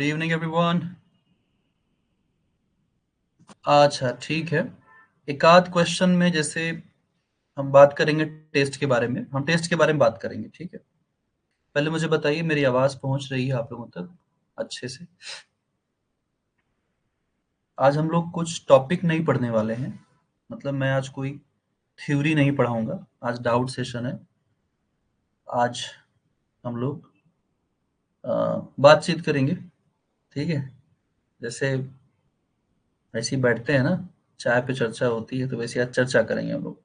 Good evening everyone. अच्छा ठीक है। एक आध क्वेश्चन में जैसे हम बात करेंगे टेस्ट के बारे में, हम टेस्ट के बारे में बात करेंगे, ठीक है। पहले मुझे बताइए मेरी आवाज पहुंच रही है आप लोगों तक अच्छे से? आज हम लोग कुछ टॉपिक नहीं पढ़ने वाले हैं, मतलब मैं आज कोई थ्योरी नहीं पढ़ाऊंगा। आज डाउट सेशन है। आज हम लोग बातचीत करेंगे, ठीक है। जैसे ऐसे ही बैठते हैं ना, चाय पे चर्चा होती है, तो वैसे आज चर्चा करेंगे हम लोग।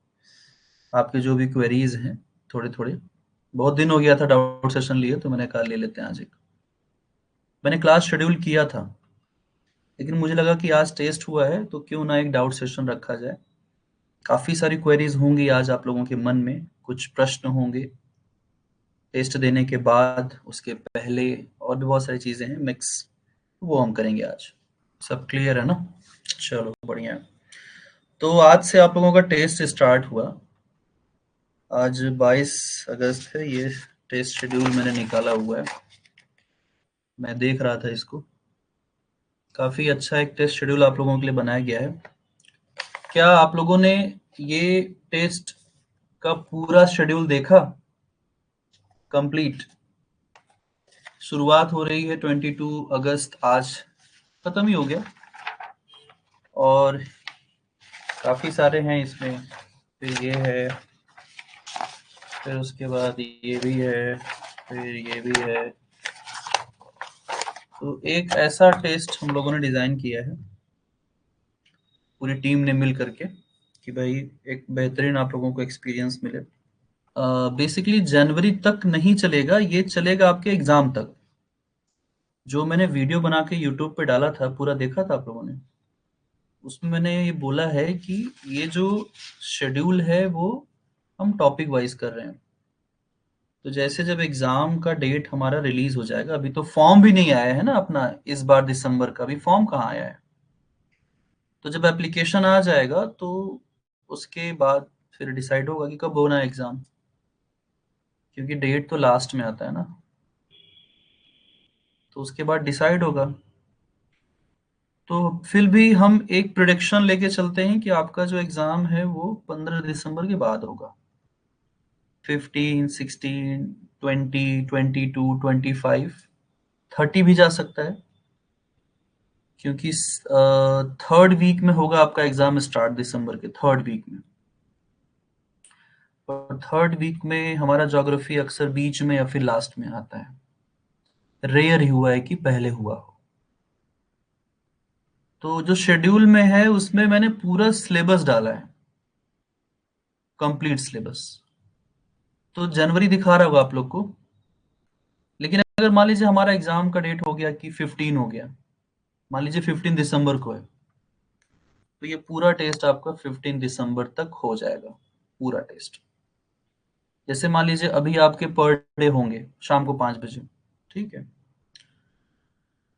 आपके जो भी क्वेरीज हैं थोड़े थोड़े, बहुत दिन हो गया था डाउट सेशन लिए, तो मैंने कहा ले लेते हैं आज एक। मैंने क्लास शेड्यूल किया था, लेकिन मुझे लगा कि आज टेस्ट हुआ है तो क्यों ना एक डाउट सेशन रखा जाए। काफी सारी क्वेरीज होंगी आज आप लोगों के मन में, कुछ प्रश्न होंगे टेस्ट देने के बाद, उसके पहले, और भी बहुत सारी चीजें हैं मिक्स, वो हम करेंगे आज। सब क्लियर है ना? चलो बढ़िया है। तो आज से आप लोगों का टेस्ट स्टार्ट हुआ। आज 22 अगस्त है। ये टेस्ट शेड्यूल मैंने निकाला हुआ है, मैं देख रहा था इसको। काफी अच्छा एक टेस्ट शेड्यूल आप लोगों के लिए बनाया गया है। क्या आप लोगों ने ये टेस्ट का पूरा शेड्यूल देखा? कंप्लीट। शुरुआत हो रही है 22 अगस्त, आज खत्म ही हो गया। और काफी सारे हैं इसमें, फिर ये है, फिर उसके बाद ये भी है, फिर ये भी है। तो एक ऐसा टेस्ट हम लोगों ने डिजाइन किया है पूरी टीम ने मिल करके, कि भाई एक बेहतरीन आप लोगों को एक्सपीरियंस मिले। बेसिकली जनवरी तक नहीं चलेगा, ये चलेगा आपके एग्जाम तक। जो मैंने वीडियो बना के यूट्यूब पे डाला था, पूरा देखा था आप लोगों ने? उसमें मैंने ये बोला है कि ये जो शेड्यूल है वो हम टॉपिक वाइज कर रहे हैं। तो जैसे जब एग्जाम का डेट हमारा रिलीज हो जाएगा, अभी तो फॉर्म भी नहीं आया है ना अपना, इस बार दिसंबर का भी फॉर्म कहाँ आया है। तो जब एप्लीकेशन आ जाएगा तो उसके बाद फिर डिसाइड होगा कि कब होना है एग्जाम, क्योंकि डेट तो लास्ट में आता है ना। तो उसके बाद डिसाइड होगा। तो फिर भी हम एक प्रिडिक्शन लेके चलते हैं कि आपका जो एग्जाम है वो 15 दिसंबर के बाद होगा। 15, 16, 20, 22, 25, 30 भी जा सकता है, क्योंकि थर्ड वीक में होगा आपका एग्जाम स्टार्ट, दिसंबर के थर्ड वीक में। और थर्ड वीक में हमारा ज्योग्राफी अक्सर बीच में या फिर लास्ट में आता है। रेयर ही हुआ है कि पहले हुआ हो। तो जो शेड्यूल में है उसमें मैंने पूरा सिलेबस डाला है, कंप्लीट सिलेबस। तो जनवरी दिखा रहा होगा आप लोग को, लेकिन अगर मान लीजिए हमारा एग्जाम का डेट हो गया कि 15 हो गया, मान लीजिए 15 दिसंबर को है, तो ये पूरा टेस्ट आपका 15 दिसंबर तक हो जाएगा, पूरा टेस्ट। जैसे मान लीजिए अभी आपके पर डे होंगे शाम को 5 बजे, ठीक है।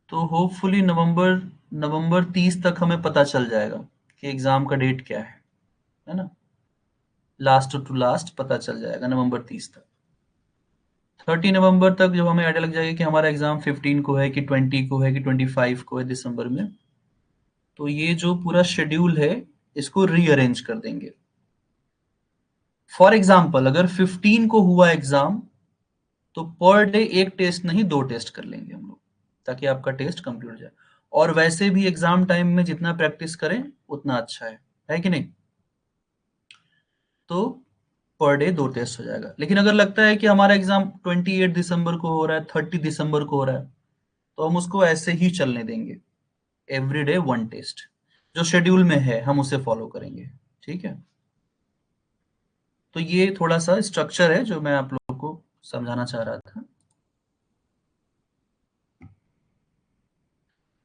तो होपफुली नवंबर नवंबर 30 तक हमें पता चल जाएगा कि एग्जाम का डेट क्या है ना। लास्ट टू लास्ट पता चल जाएगा नवंबर 30 तक। 30 नवंबर तक जब हमें आइडिया लग जाएगा कि हमारा एग्जाम 15 को है कि 20 को है कि 25 को है दिसंबर में, तो ये जो पूरा शेड्यूल है इसको रीअरेंज कर देंगे। फॉर एग्जाम्पल अगर 15 को हुआ एग्जाम, तो पर डे एक टेस्ट नहीं, दो टेस्ट कर लेंगे हम लोग, ताकि आपका टेस्ट कंप्लीट हो जाए। और वैसे भी एग्जाम टाइम में जितना प्रैक्टिस करें उतना अच्छा है कि नहीं? तो पर डे दो टेस्ट हो जाएगा। लेकिन अगर लगता है कि हमारा एग्जाम 28 दिसंबर को हो रहा है, 30 दिसंबर को हो रहा है, तो हम उसको ऐसे ही चलने देंगे, एवरी डे वन टेस्ट। जो शेड्यूल में है हम उसे फॉलो करेंगे, ठीक है। तो ये थोड़ा सा स्ट्रक्चर है जो मैं आप लोगों को समझाना चाह रहा था।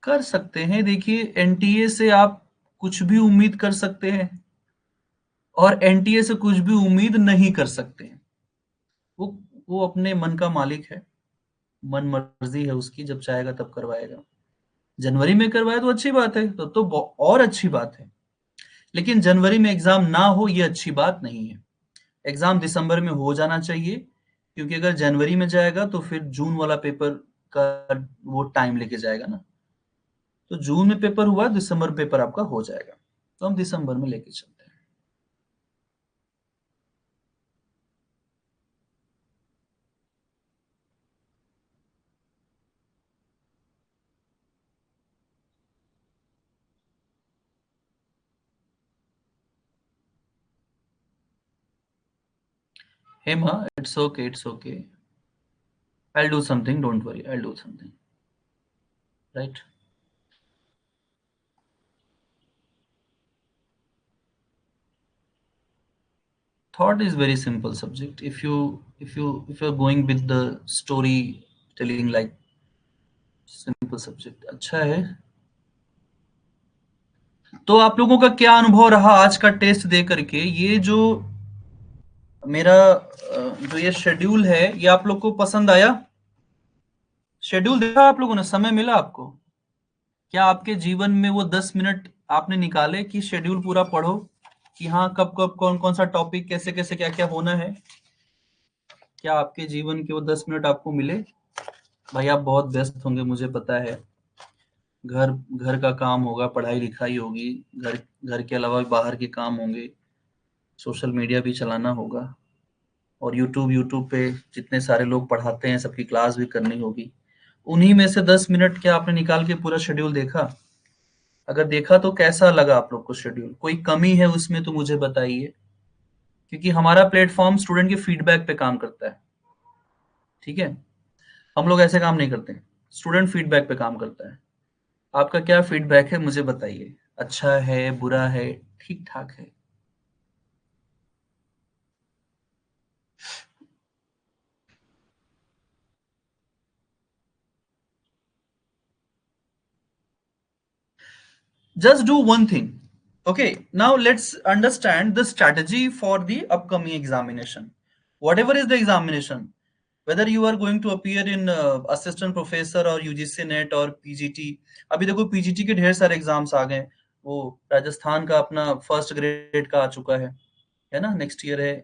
कर सकते हैं, देखिए एनटीए से आप कुछ भी उम्मीद कर सकते हैं, और एनटीए से कुछ भी उम्मीद नहीं कर सकते हैं। वो वो अपने मन का मालिक है, मन मर्जी है उसकी, जब चाहेगा तब करवाएगा। जनवरी में करवाए तो अच्छी बात है, तो और अच्छी बात है। लेकिन जनवरी में एग्जाम ना हो ये अच्छी बात नहीं है। एग्जाम दिसंबर में हो जाना चाहिए, क्योंकि अगर जनवरी में जाएगा तो फिर जून वाला पेपर का वो टाइम लेके जाएगा ना। तो जून में पेपर हुआ, दिसंबर में पेपर आपका हो जाएगा, तो हम दिसंबर में लेके चलते हैं। Hema, it's okay, it's okay. I'll do something, don't worry, I'll do something, right? Thought is very simple subject. If you're going with the story telling, like, simple subject अच्छा है। तो आप लोगों का क्या अनुभव रहा आज का टेस्ट दे करके? ये जो मेरा जो ये शेड्यूल है, ये आप लोग को पसंद आया? शेड्यूल देखा आप लोगों ने? समय मिला आपको? क्या आपके जीवन में वो 10 मिनट आपने निकाले कि शेड्यूल पूरा पढ़ो, कि हाँ कब कब कौन कौन सा टॉपिक कैसे कैसे क्या क्या होना है? क्या आपके जीवन के वो 10 मिनट आपको मिले? भाई आप बहुत व्यस्त होंगे, मुझे पता है। घर घर का काम होगा, पढ़ाई लिखाई होगी, घर घर के अलावा बाहर के काम होंगे, सोशल मीडिया भी चलाना होगा, और यूट्यूब यूट्यूब पे जितने सारे लोग पढ़ाते हैं सबकी क्लास भी करनी होगी। उन्हीं में से 10 मिनट क्या आपने निकाल के पूरा शेड्यूल देखा? अगर देखा तो कैसा लगा आप लोग को शेड्यूल? कोई कमी है उसमें तो मुझे बताइए, क्योंकि हमारा प्लेटफॉर्म स्टूडेंट के फीडबैक पे काम करता है। ठीक है, हम लोग ऐसे काम नहीं करते, स्टूडेंट फीडबैक पे काम करता है। आपका क्या फीडबैक है मुझे बताइए, अच्छा है, बुरा है, ठीक ठाक है? Just do one thing. Okay, now let's understand the strategy for the upcoming examination. Whatever is the examination, whether you are going to appear in assistant professor or UGC net और पीजीटी। अभी देखो PGT के ढेर सारे exams आ गए। वो राजस्थान का अपना फर्स्ट ग्रेड का आ चुका है ना, नेक्स्ट ईयर है,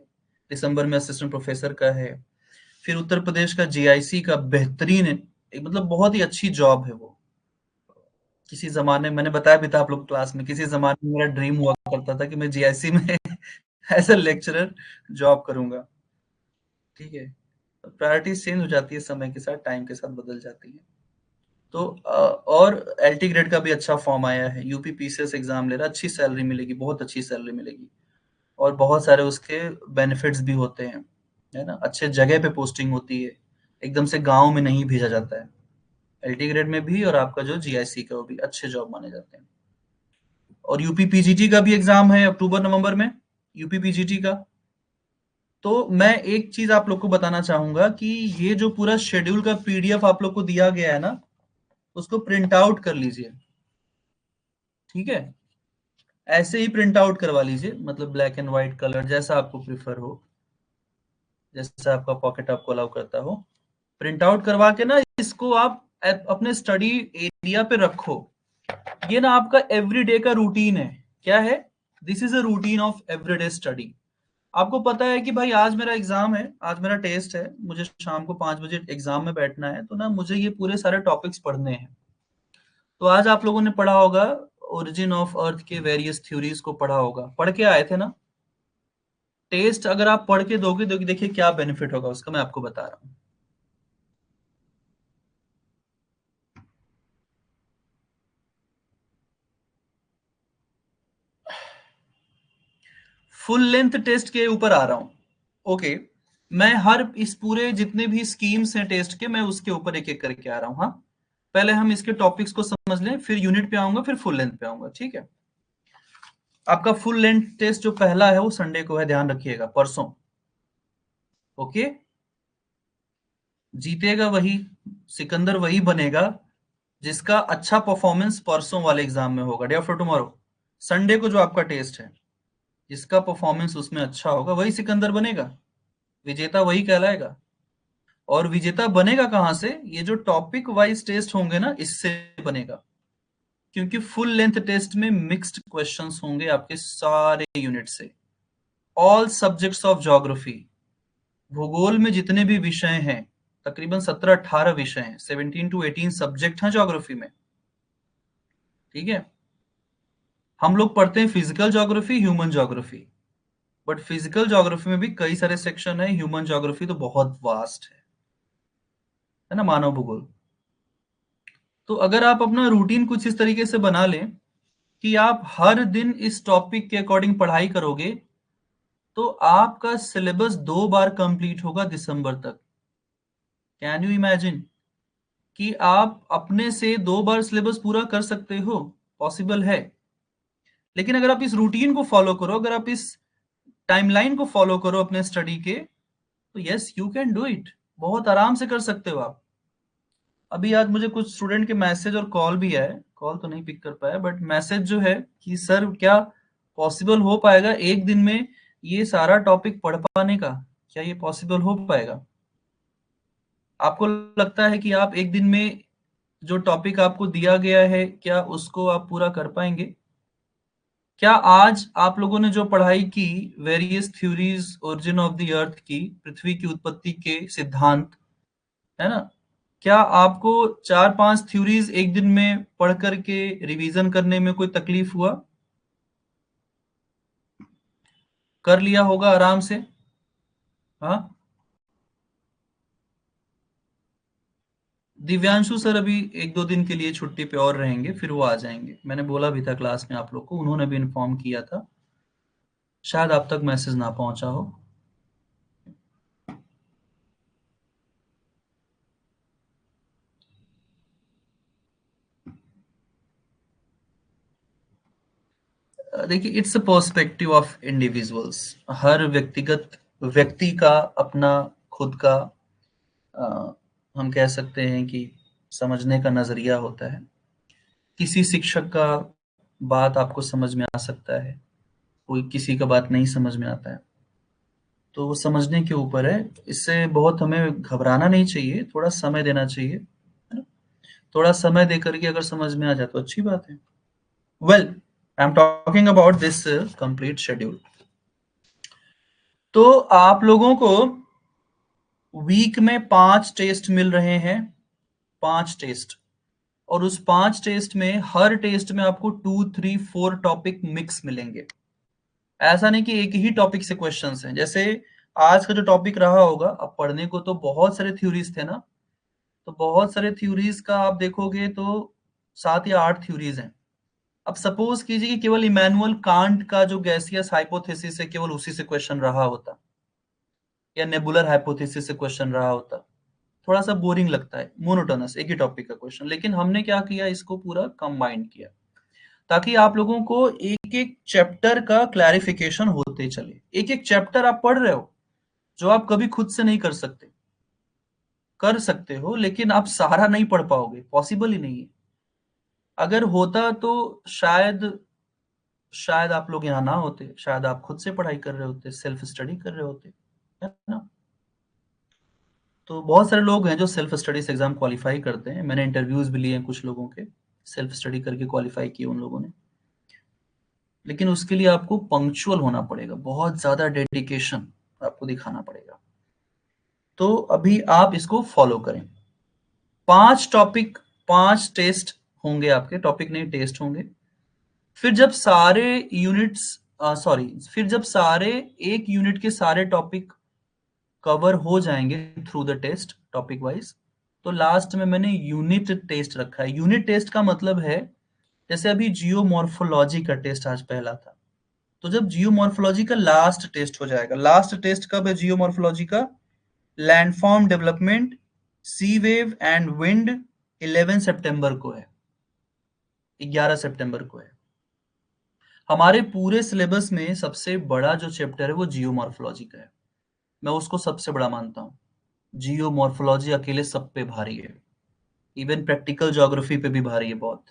दिसंबर में असिस्टेंट प्रोफेसर का है। फिर उत्तर प्रदेश का जीआईसी का बेहतरीन है, मतलब बहुत ही अच्छी जॉब है वो। किसी ज़माने मैंने बताया भी था आप लोग क्लास में, किसी ज़माने में मेरा ड्रीम हुआ करता था कि मैं जीआईसी में एज़ अ लेक्चरर जॉब करूँगा। ठीक है? प्रायोरिटीज़ चेंज हो जाती है समय के साथ, टाइम के साथ बदल जाती है। तो और एलटी ग्रेड का भी अच्छा फॉर्म आया है, यूपी पीसीएस एग्ज़ाम ले रहा, अच्छी सैलरी मिलेगी, बहुत अच्छी सैलरी मिलेगी, और बहुत सारे उसके बेनिफिट्स भी होते हैं, है ना? अच्छे जगह पे पोस्टिंग होती है, एकदम से गाँव में नहीं भेजा जाता है। एलटी ग्रेड में भी और आपका जो जीआईसी का, वो भी अच्छे जॉब माने जाते हैं। और यूपी पीजीटी का भी एग्जाम है अक्टूबर नवंबर में, यूपी पीजीटी का। तो मैं एक चीज आप लोग को बताना चाहूंगा कि ये जो पूरा शेड्यूल का पीडीएफ आप लोग को दिया गया है ना, उसको प्रिंट आउट कर लीजिए। ठीक है, ऐसे ही प्रिंट आउट करवा लीजिए, मतलब ब्लैक एंड व्हाइट कलर, जैसा आपको प्रिफर हो, जैसा आपका पॉकेट आपको अलाउ करता हो। प्रिंट आउट करवा के ना इसको आप अपने स्टडी एरिया पे रखो। ये ना आपका एवरीडे का रूटीन है। क्या है? This is a routine of everyday study. आपको पता है कि भाई आज मेरा एग्जाम है, आज मेरा टेस्ट है, मुझे शाम को 5 बजे एग्जाम में बैठना है, तो ना मुझे ये पूरे सारे टॉपिक्स पढ़ने हैं। तो आज आप लोगों ने पढ़ा होगा, ओरिजिन ऑफ अर्थ के वेरियस थ्योरीज को पढ़ा होगा, पढ़ के आए थे ना? टेस्ट अगर आप पढ़ के दोगे तो देखिए क्या बेनिफिट होगा उसका, मैं आपको बता रहा हूँ। फुल लेंथ टेस्ट के ऊपर आ रहा हूँ। ओके, मैं हर इस पूरे जितने भी स्कीम्स हैं टेस्ट के, मैं उसके ऊपर एक एक करके आ रहा हूँ। हाँ, पहले हम इसके टॉपिक्स को समझ लें, फिर यूनिट पे आऊंगा, फिर फुल लेंथ पे आऊंगा। ठीक है? आपका फुल लेंथ टेस्ट जो पहला है वो संडे को है, ध्यान रखिएगा, परसों। ओके, जीतेगा वही, सिकंदर वही बनेगा जिसका अच्छा परफॉर्मेंस परसों वाले एग्जाम में होगा, डे आफ्टर टुमारो। संडे को जो आपका टेस्ट है, जिसका परफॉर्मेंस उसमें अच्छा होगा वही सिकंदर बनेगा, विजेता वही कहलाएगा। और विजेता बनेगा कहां से? ये जो टॉपिक वाइज टेस्ट होंगे ना, इससे बनेगा। क्योंकि फुल लेंथ टेस्ट में मिक्स्ड क्वेश्चंस होंगे आपके सारे यूनिट से, ऑल सब्जेक्ट्स ऑफ ज्योग्राफी, भूगोल में जितने भी विषय हैं, तकरीबन 17-18 विषय हैं, 17 to 18 सब्जेक्ट हैं ज्योग्राफी में। ठीक है, हम लोग पढ़ते हैं physical geography, human geography, but physical geography में भी कई सारे सेक्शन है, ह्यूमन ज्योग्राफी तो बहुत वास्ट है ना, मानव भूगोल। तो अगर आप अपना रूटीन कुछ इस तरीके से बना लें कि आप हर दिन इस टॉपिक के अकॉर्डिंग पढ़ाई करोगे, तो आपका सिलेबस 2 बार कंप्लीट होगा दिसंबर तक। कैन यू इमेजिन कि आप अपने से 2 बार सिलेबस पूरा कर सकते हो? पॉसिबल है। लेकिन अगर आप इस रूटीन को फॉलो करो, अगर आप इस टाइमलाइन को फॉलो करो अपने स्टडी के, तो yes you can do it, बहुत आराम से कर सकते हो आप। अभी आज मुझे कुछ स्टूडेंट के मैसेज और कॉल भी आए, कॉल तो नहीं पिक कर पाया, बट मैसेज जो है कि सर क्या पॉसिबल हो पाएगा एक दिन में ये सारा टॉपिक पढ़ पाने का? क्या ये पॉसिबल हो पाएगा? आपको लगता है कि आप एक दिन में जो टॉपिक आपको दिया गया है, क्या उसको आप पूरा कर पाएंगे? क्या आज आप लोगों ने जो पढ़ाई की, various theories origin of the earth की, पृथ्वी की उत्पत्ति के सिद्धांत, है ना, क्या आपको 4-5 थ्योरीज एक दिन में पढ़ करके रिवीजन करने में कोई तकलीफ हुआ? कर लिया होगा आराम से। हाँ, दिव्यांशु सर अभी 1-2 दिन के लिए छुट्टी पे और रहेंगे, फिर वो आ जाएंगे। मैंने बोला भी था क्लास में आप लोग को, उन्होंने भी इन्फॉर्म किया था, शायद आप तक मैसेज ना पहुंचा हो। देखिए, it's a perspective of individuals. हर व्यक्तिगत व्यक्ति का अपना खुद का अ, हम कह सकते हैं कि समझने का नजरिया होता है। किसी शिक्षक का बात आपको समझ में आ सकता है, कोई किसी का बात नहीं समझ में आता है, तो वो समझने के ऊपर है। इससे बहुत हमें घबराना नहीं चाहिए, थोड़ा समय देना चाहिए, है ना? थोड़ा समय दे करके अगर समझ में आ जाए तो अच्छी बात है। Well, I am talking about this complete schedule. तो आप लोगों को वीक में 5 टेस्ट मिल रहे हैं, 5 टेस्ट। और उस 5 टेस्ट में हर टेस्ट में आपको 2, 3, 4 टॉपिक मिक्स मिलेंगे। ऐसा नहीं कि एक ही टॉपिक से क्वेश्चंस हैं। जैसे आज का जो टॉपिक रहा होगा, अब पढ़ने को तो बहुत सारे थ्योरीज थे ना, तो बहुत सारे थ्योरीज का आप देखोगे तो 7 या 8 थ्योरीज हैं। अब सपोज कीजिए कि केवल इमैनुअल कांट का जो गैसियस हाइपोथेसिस है, केवल उसी से क्वेश्चन रहा होता, या नेबुलर हाइपोथेसिस से क्वेश्चन रहा होता, थोड़ा सा बोरिंग लगता है, मोनोटोनस एक ही टॉपिक का क्वेश्चन। लेकिन हमने क्या किया, इसको पूरा कंबाइन किया, ताकि आप लोगों को एक एक चैप्टर का क्लैरिफिकेशन होते चले। एक एक चैप्टर आप पढ़ रहे हो, जो आप कभी खुद से नहीं कर सकते, कर सकते हो लेकिन आप सारा नहीं पढ़ पाओगे, पॉसिबल ही नहीं है। अगर होता तो शायद शायद आप लोग यहाँ ना होते, शायद आप खुद से पढ़ाई कर रहे होते, सेल्फ स्टडी कर रहे होते, है ना? तो बहुत सारे लोग हैं जो सेल्फ स्टडी से एग्जाम क्वालिफाई करते हैं। मैंने इंटरव्यूज भी लिए हैं कुछ लोगों के, सेल्फ स्टडी करके क्वालिफाई किए उन लोगों ने। लेकिन उसके लिए आपको पंक्चुअल होना पड़ेगा, बहुत ज्यादा डेडिकेशन आपको दिखाना पड़ेगा। तो अभी आप इसको फॉलो करें। 5 टॉपिक, 5 टेस्ट होंगे आपके, टॉपिक नहीं टेस्ट होंगे। फिर जब सारे यूनिट्स सॉरी फिर जब सारे एक यूनिट के सारे टॉपिक कवर हो जाएंगे through the test topic wise, तो लास्ट में मैंने यूनिट टेस्ट रखा है। यूनिट टेस्ट का मतलब है, जैसे अभी जियोमॉर्फोलॉजी का टेस्ट आज पहला था, तो जब जियोमॉर्फोलॉजी का लास्ट टेस्ट हो जाएगा, लास्ट टेस्ट कब है जियोमॉर्फोलॉजी का? Landform development, sea wave and wind, 11 सितंबर को है, 11 सितंबर को है। हमारे पूरे सिलेबस में सबसे बड़ा जो चैप्टर है वो जियोमॉर्फोलॉजी का है। मैं उसको सबसे बड़ा मानता हूँ। जियोमॉर्फोलॉजी अकेले सब पे भारी है, इवन प्रैक्टिकल ज्योग्राफी पे भी भारी है बहुत।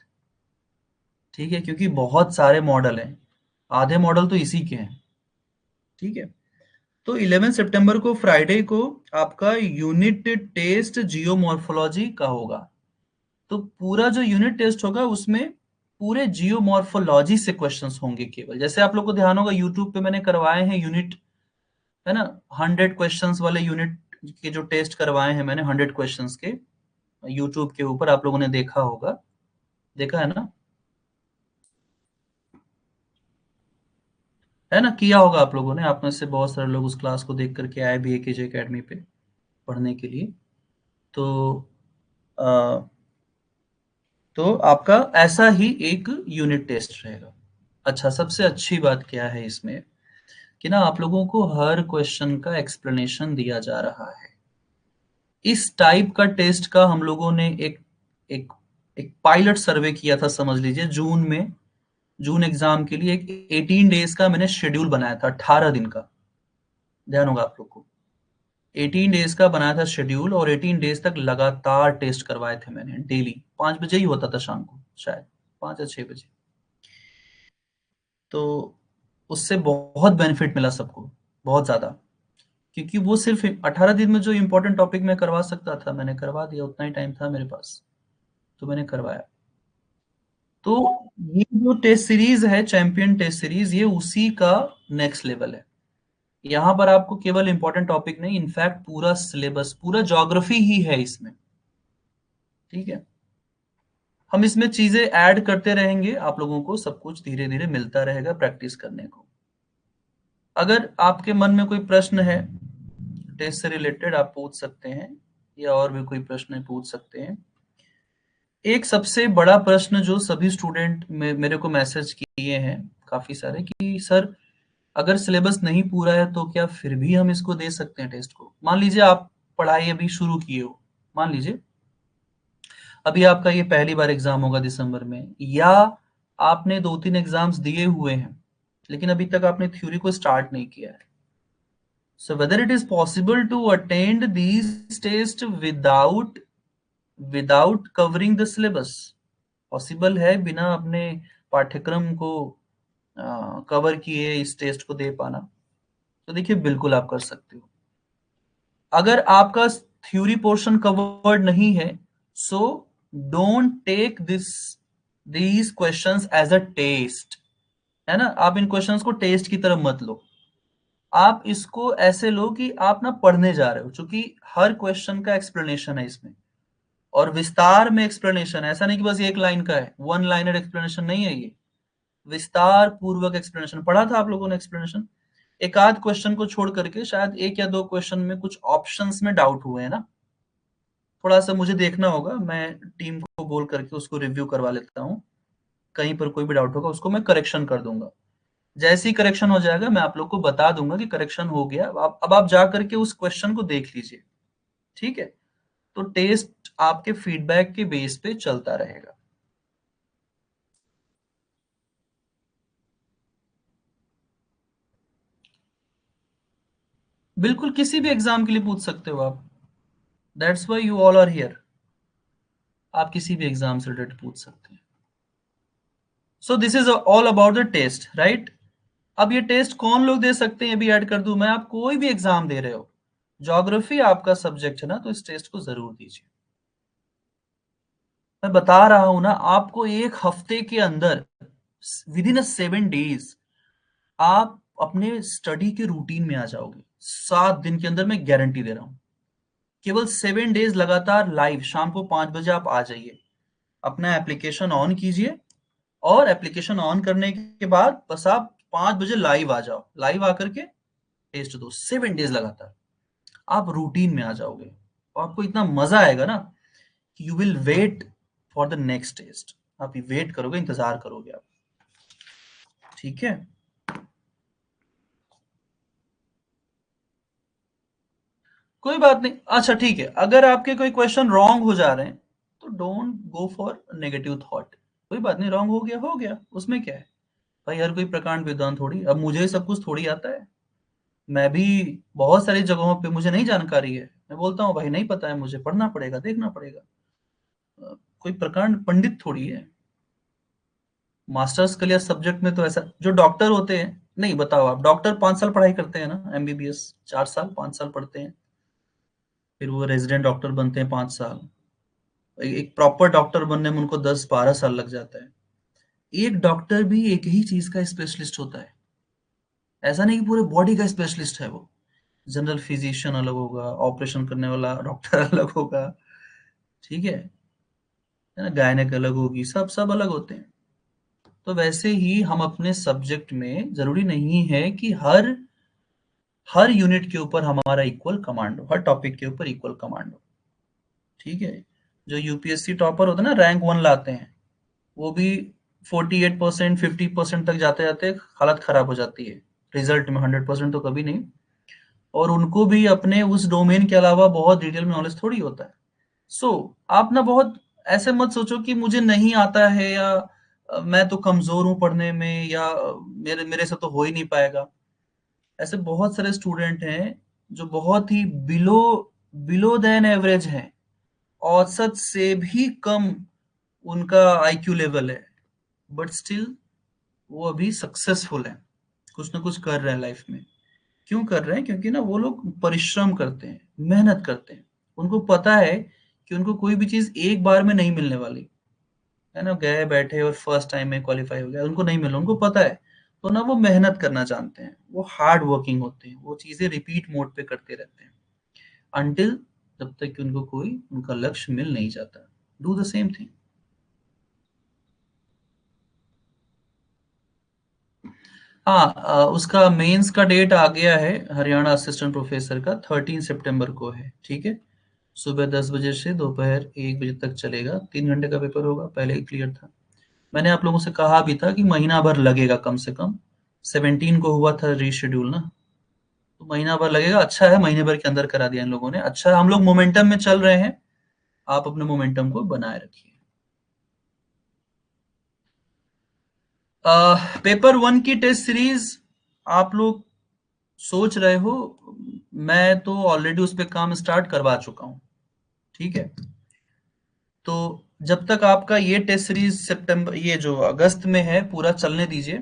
ठीक है, क्योंकि बहुत सारे मॉडल हैं, आधे मॉडल तो इसी के हैं। ठीक है, तो 11 सितंबर को फ्राइडे को आपका यूनिट टेस्ट जियोमॉर्फोलॉजी का होगा। तो पूरा जो यूनिट टेस्ट होगा उसमें पूरे जियोमॉर्फोलॉजी से क्वेश्चंस होंगे केवल। जैसे आप लोग को ध्यान होगा यूट्यूब पे मैंने करवाए हैं यूनिट, है ना, 100 क्वेश्चंस वाले यूनिट के जो टेस्ट करवाए हैं मैंने 100 क्वेश्चंस के, यूट्यूब के ऊपर आप लोगों ने देखा होगा, देखा है ना, किया होगा आप लोगों ने। आप में से बहुत सारे लोग उस क्लास को देख करके आए भी एकेजे एकेडमी पे पढ़ने के लिए। तो अ, तो आपका ऐसा ही एक यूनिट टेस्ट रहेगा। अच्छा, सबसे अच्छी बात क्या है इसमें कि ना आप लोगों को हर क्वेश्चन का एक्सप्लेनेशन दिया जा रहा है। इस टाइप का टेस्ट का हम लोगों ने एक एक एक पायलट सर्वे किया था, समझ लीजिए जून में। जून एग्जाम के लिए एक 18 डेज का मैंने शेड्यूल बनाया था, 18 दिन का, ध्यान होगा आप लोग को। 18 डेज का बनाया था शेड्यूल, और 18 डेज तक लगातार टेस्ट करवाए थे मैंने डेली। 5 बजे ही होता था शाम को, शायद 5 या 6 बजे। तो उससे बहुत बेनिफिट मिला सबको, बहुत ज्यादा। क्योंकि वो सिर्फ 18 दिन में जो इंपॉर्टेंट टॉपिक मैं करवा सकता था मैंने करवा दिया, उतना ही टाइम था मेरे पास, तो मैंने करवाया। तो ये जो टेस्ट सीरीज है, चैंपियन टेस्ट सीरीज, ये उसी का नेक्स्ट लेवल है। यहाँ पर आपको केवल इंपॉर्टेंट टॉपिक नहीं, इनफैक्ट पूरा सिलेबस, पूरा ज्योग्राफी ही है इसमें। ठीक है, हम इसमें चीजें ऐड करते रहेंगे, आप लोगों को सब कुछ धीरे धीरे मिलता रहेगा प्रैक्टिस करने को। अगर आपके मन में कोई प्रश्न है टेस्ट से रिलेटेड, आप पूछ सकते हैं, या और भी कोई प्रश्न है पूछ सकते हैं। एक सबसे बड़ा प्रश्न जो सभी स्टूडेंट मेरे को मैसेज किए हैं काफी सारे, कि सर अगर सिलेबस नहीं पूरा है तो क्या फिर भी हम इसको दे सकते हैं टेस्ट को? मान लीजिए आप पढ़ाई अभी शुरू किए हो, मान लीजिए अभी आपका ये पहली बार एग्जाम होगा दिसंबर में, या आपने 2-3 एग्जाम्स दिए हुए हैं लेकिन अभी तक आपने थ्योरी को स्टार्ट नहीं किया है। So whether it is possible to attend these tests without covering the syllabus, possible है बिना अपने पाठ्यक्रम को कवर किए इस टेस्ट को दे पाना? तो देखिए बिल्कुल आप कर सकते हो। अगर आपका थ्योरी पोर्शन कवर्ड नहीं है, so don't take these questions as a test, है ना। आप इन क्वेश्चंस को टेस्ट की तरफ मत लो, आप इसको ऐसे लो कि आप ना पढ़ने जा रहे हो, क्योंकि हर क्वेश्चन का एक्सप्लेनेशन है इसमें, और विस्तार में एक्सप्लेनेशन है। ऐसा नहीं कि बस एक लाइन का है, वन लाइनर एक्सप्लेनेशन नहीं है ये, विस्तार पूर्वक एक्सप्लेनेशन। पढ़ा था आप लोगों ने एक्सप्लेनेशन? एक आध क्वेश्चन को छोड़ करके शायद 1 या 2 क्वेश्चन में कुछ ऑप्शंस में डाउट हुए हैं ना, थोड़ा सा मुझे देखना होगा, मैं टीम को बोल करके उसको रिव्यू करवा लेता हूँ। कहीं पर कोई भी डाउट होगा उसको मैं करेक्शन कर दूंगा। जैसे ही करेक्शन हो जाएगा मैं आप लोग को बता दूंगा कि करेक्शन हो गया, अब आप जा करके उस क्वेश्चन को देख लीजिए। ठीक है, तो टेस्ट आपके फीडबैक के बेस पे चलता रहेगा। बिल्कुल किसी भी एग्जाम के लिए पूछ सकते हो आप, that's why you all are here. आप किसी भी एग्जाम से रिलेटेड पूछ सकते हैं। So this is all about the test, right. अब ये टेस्ट कौन लोग दे सकते हैं, अभी ऐड कर दूं मैं, आप कोई भी एग्जाम दे रहे हो, ज्योग्राफी आपका सब्जेक्ट है ना, तो इस टेस्ट को जरूर दीजिए। मैं बता रहा हूं ना आपको, 1 हफ्ते के अंदर, विद इन 7 डेज, आप अपने स्टडी के रूटीन में आ जाओगे। 7 दिन के अंदर, मैं गारंटी दे रहा हूं। केवल 7 डेज लगातार लाइव, शाम को 5 बजे आप आ जाइए, अपना एप्लीकेशन ऑन कीजिए, और एप्लीकेशन ऑन करने के बाद बस आप 5 बजे लाइव आ जाओ, लाइव आकर के टेस्ट दो। 7 डेज लगातार आप रूटीन में आ जाओगे, और आपको इतना मजा आएगा ना कि you will wait for the next test. आप वेट करोगे, इंतजार करोगे आप। ठीक है, कोई बात नहीं। अच्छा ठीक है, अगर आपके कोई क्वेश्चन रॉन्ग हो जा रहे हैं तो don't go for negative thought. कोई बात नहीं, रॉन्ग हो गया, उसमें क्या है भाई। हर कोई प्रकांड विद्वान थोड़ी, अब मुझे सब कुछ थोड़ी आता है। मैं भी बहुत सारी जगहों पे मुझे नहीं जानकारी है, मैं बोलता हूँ भाई नहीं पता है, मुझे पढ़ना पड़ेगा, देखना पड़ेगा। कोई प्रकांड पंडित थोड़ी है। मास्टर्स के लिए सब्जेक्ट में तो ऐसा, जो डॉक्टर होते हैं, नहीं बताओ आप, डॉक्टर 5 साल पढ़ाई करते हैं ना, एमबीबीएस 4 साल 5 साल पढ़ते हैं, फिर वो रेजिडेंट डॉक्टर बनते हैं 5 साल। एक प्रॉपर डॉक्टर बनने में उनको 10-12 साल लग जाता है। एक डॉक्टर भी एक ही चीज का स्पेशलिस्ट होता है, ऐसा नहीं कि पूरे बॉडी का स्पेशलिस्ट है वो। जनरल फिजिशियन अलग होगा, ऑपरेशन करने वाला डॉक्टर अलग होगा, ठीक है ना, गायनेक अलग होगी, सब सब अलग होते हैं। तो वैसे ही हम अपने सब्जेक्ट में जरूरी नहीं है कि हर हर यूनिट के ऊपर हमारा इक्वल कमांड हो, हर टॉपिक के ऊपर इक्वल कमांड हो, ठीक है। जो यूपीएससी टॉपर होते हैं ना, रैंक वन लाते हैं, वो भी 48%, 50% तक जाते जाते हालत खराब हो जाती है रिजल्ट में, 100% तो कभी नहीं। और उनको भी अपने उस डोमेन के अलावा बहुत डिटेल में नॉलेज थोड़ी होता है। सो आप ना बहुत ऐसे मत सोचो कि मुझे नहीं आता है, या मैं तो कमजोर हूं पढ़ने में, या मेरे मेरे से तो हो ही नहीं पाएगा। ऐसे बहुत सारे स्टूडेंट हैं जो बहुत ही बिलो बिलो देन एवरेज हैं, औसत से भी कम उनका आईक्यू लेवल है, बट स्टिल वो अभी सक्सेसफुल है, कुछ ना कुछ कर रहे हैं लाइफ में। क्यों कर रहे हैं? क्योंकि ना वो लोग परिश्रम करते हैं, मेहनत करते हैं। उनको पता है कि उनको कोई भी चीज एक बार में नहीं मिलने वाली है ना, गए बैठे और फर्स्ट टाइम में क्वालिफाई हो गया, उनको नहीं मिला, उनको पता है। तो ना वो मेहनत करना जानते हैं, वो हार्ड वर्किंग होते हैं, वो चीजें रिपीट मोड पे करते रहते हैं अनटिल, जब तक कि उनको कोई उनका लक्ष्य मिल नहीं जाता। Do the same thing. हाँ, उसका मेंस का डेट आ गया है, हरियाणा असिस्टेंट प्रोफेसर का 13 सितंबर को है, ठीक है। सुबह 10 बजे से दोपहर 1 बजे तक चलेगा, 3 घंटे का पेपर होगा, पहले ही क्लियर था। मैंने आप लोगों से कहा भी था कि महीना भर लगेगा कम से कम, 17 को हुआ था रीशेड्यूल ना, तो महीना भर लगेगा। अच्छा है, महीने भर के अंदर करा दिया इन लोगों ने, अच्छा है, हम लोग मोमेंटम में चल रहे हैं। आप अपने मोमेंटम को बनाए रखिए। पेपर वन की टेस्ट सीरीज आप लोग सोच रहे हो, मैं तो ऑलरेडी उस पर काम स्टार्ट करवा चुका हूँ, ठीक है। तो जब तक आपका ये टेस्ट सीरीज सितंबर, ये जो अगस्त में है, पूरा चलने दीजिए।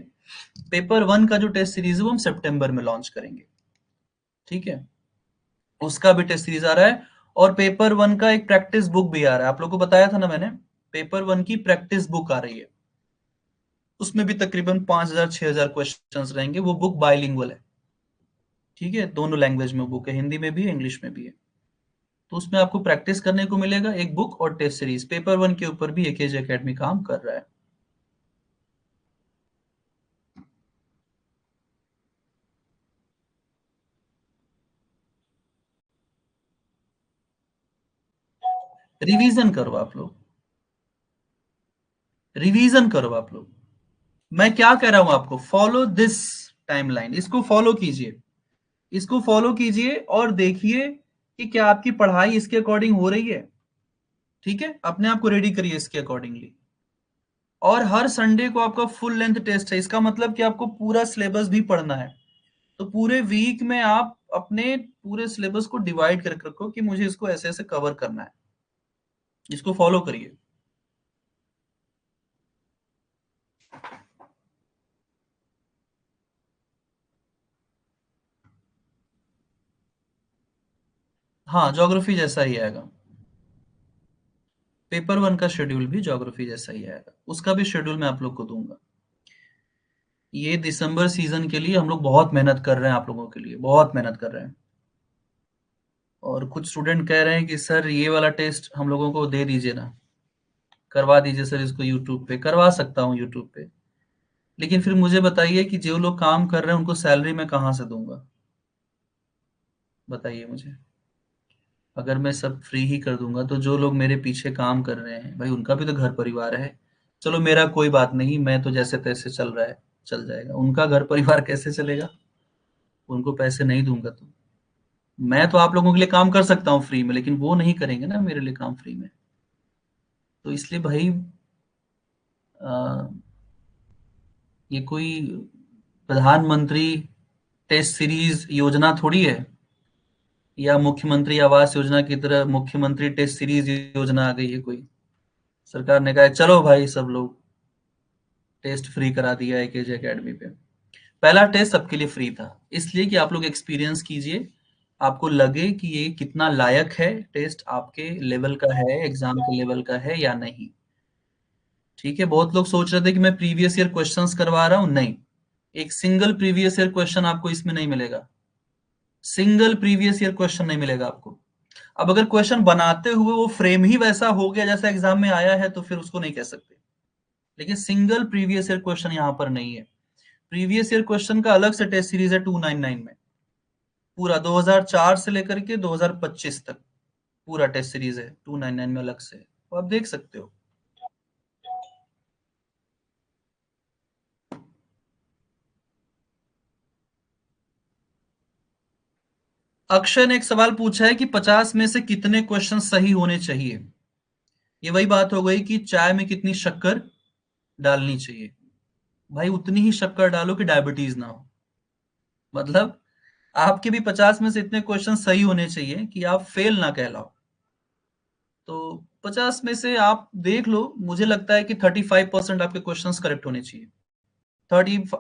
पेपर वन का जो टेस्ट सीरीज है वो हम सितंबर में लॉन्च करेंगे, ठीक है। उसका भी टेस्ट सीरीज आ रहा है, और पेपर वन का एक प्रैक्टिस बुक भी आ रहा है, आप लोगों को बताया था ना मैंने। पेपर वन की प्रैक्टिस बुक आ रही है, उसमें भी तकरीबन 5,000 6,000 क्वेश्चंस रहेंगे। वो बुक बाइलिंगुअल है, ठीक है, दोनों लैंग्वेज में बुक है, हिंदी में भी है, इंग्लिश में भी है। तो उसमें आपको प्रैक्टिस करने को मिलेगा, एक बुक और टेस्ट सीरीज। पेपर वन के ऊपर भी एकेजे एकेडमी काम कर रहा है। रिवीजन करो आप लोग, रिवीजन करो आप लोग। मैं क्या कह रहा हूं आपको, फॉलो दिस टाइमलाइन, इसको फॉलो कीजिए, इसको फॉलो कीजिए और देखिए कि क्या आपकी पढ़ाई इसके अकॉर्डिंग हो रही है, ठीक है। अपने आप को रेडी करिए इसके अकॉर्डिंगली। और हर संडे को आपका फुल लेंथ टेस्ट है, इसका मतलब कि आपको पूरा सिलेबस भी पढ़ना है। तो पूरे वीक में आप अपने पूरे सिलेबस को डिवाइड करके रखो कि मुझे इसको ऐसे ऐसे कवर करना है, इसको फॉलो करिए। हाँ, ज्योग्राफी जैसा ही आएगा, पेपर वन का शेड्यूल भी ज्योग्राफी जैसा ही आएगा, उसका भी शेड्यूल मैं आप लोग को दूंगा। ये दिसंबर सीजन के लिए हम लोग बहुत मेहनत कर रहे हैं, आप लोगों के लिए बहुत मेहनत कर रहे हैं। और कुछ स्टूडेंट कह रहे हैं कि सर ये वाला टेस्ट हम लोगों को दे दीजिए ना, करवा दीजिए सर इसको यूट्यूब पे। करवा सकता हूँ यूट्यूब पे, लेकिन फिर मुझे बताइए कि जो लोग काम कर रहे हैं उनको सैलरी मैं कहाँ से दूंगा, बताइए मुझे। अगर मैं सब फ्री ही कर दूंगा तो जो लोग मेरे पीछे काम कर रहे हैं भाई, उनका भी तो घर परिवार है। चलो मेरा कोई बात नहीं, मैं तो जैसे तैसे चल रहा है, चल जाएगा, उनका घर परिवार कैसे चलेगा? उनको पैसे नहीं दूंगा तो। मैं तो आप लोगों के लिए काम कर सकता हूँ फ्री में, लेकिन वो नहीं करेंगे ना मेरे लिए काम फ्री में। तो इसलिए भाई, आ, ये कोई प्रधानमंत्री टेस्ट सीरीज योजना थोड़ी है, या मुख्यमंत्री आवास योजना की तरह मुख्यमंत्री टेस्ट सीरीज योजना आ गई है कोई। सरकार ने कहा है, चलो भाई सब लोग टेस्ट फ्री करा दिया है केजे एकेडमी पे। पहला टेस्ट सबके लिए फ्री था, इसलिए कि आप लोग एक्सपीरियंस कीजिए, आपको लगे कि ये कितना लायक है, टेस्ट आपके लेवल का है, एग्जाम के लेवल का है या नहीं, ठीक है। बहुत लोग सोच रहे थे कि मैं प्रीवियस ईयर क्वेश्चंस करवा रहा हूं, नहीं, एक सिंगल प्रीवियस ईयर क्वेश्चन आपको इसमें नहीं मिलेगा। सिंगल प्रीवियस ईयर क्वेश्चन नहीं मिलेगा आपको। अब अगर क्वेश्चन बनाते हुए वो फ्रेम ही वैसा हो गया जैसा एग्जाम में आया है तो फिर उसको नहीं कह सकते, लेकिन सिंगल प्रीवियस ईयर क्वेश्चन यहाँ पर नहीं है। प्रीवियस ईयर क्वेश्चन का अलग से टेस्ट सीरीज है 299 में, पूरा 2004 से लेकर के 2025 तक पूरा टेस्ट सीरीज है 299 में अलग से, तो आप देख सकते हो। अक्षय ने एक सवाल पूछा है कि 50 में से कितने क्वेश्चन सही होने चाहिए। ये वही बात हो गई कि चाय में कितनी शक्कर डालनी चाहिए। भाई उतनी ही शक्कर डालो कि डायबिटीज ना हो। मतलब आपके भी 50 में से इतने क्वेश्चन सही होने चाहिए कि आप फेल ना कहलाओ। तो 50 में से आप देख लो, मुझे लगता है कि 35% आपके क्वेश्चंस करेक्ट होने चाहिए। 30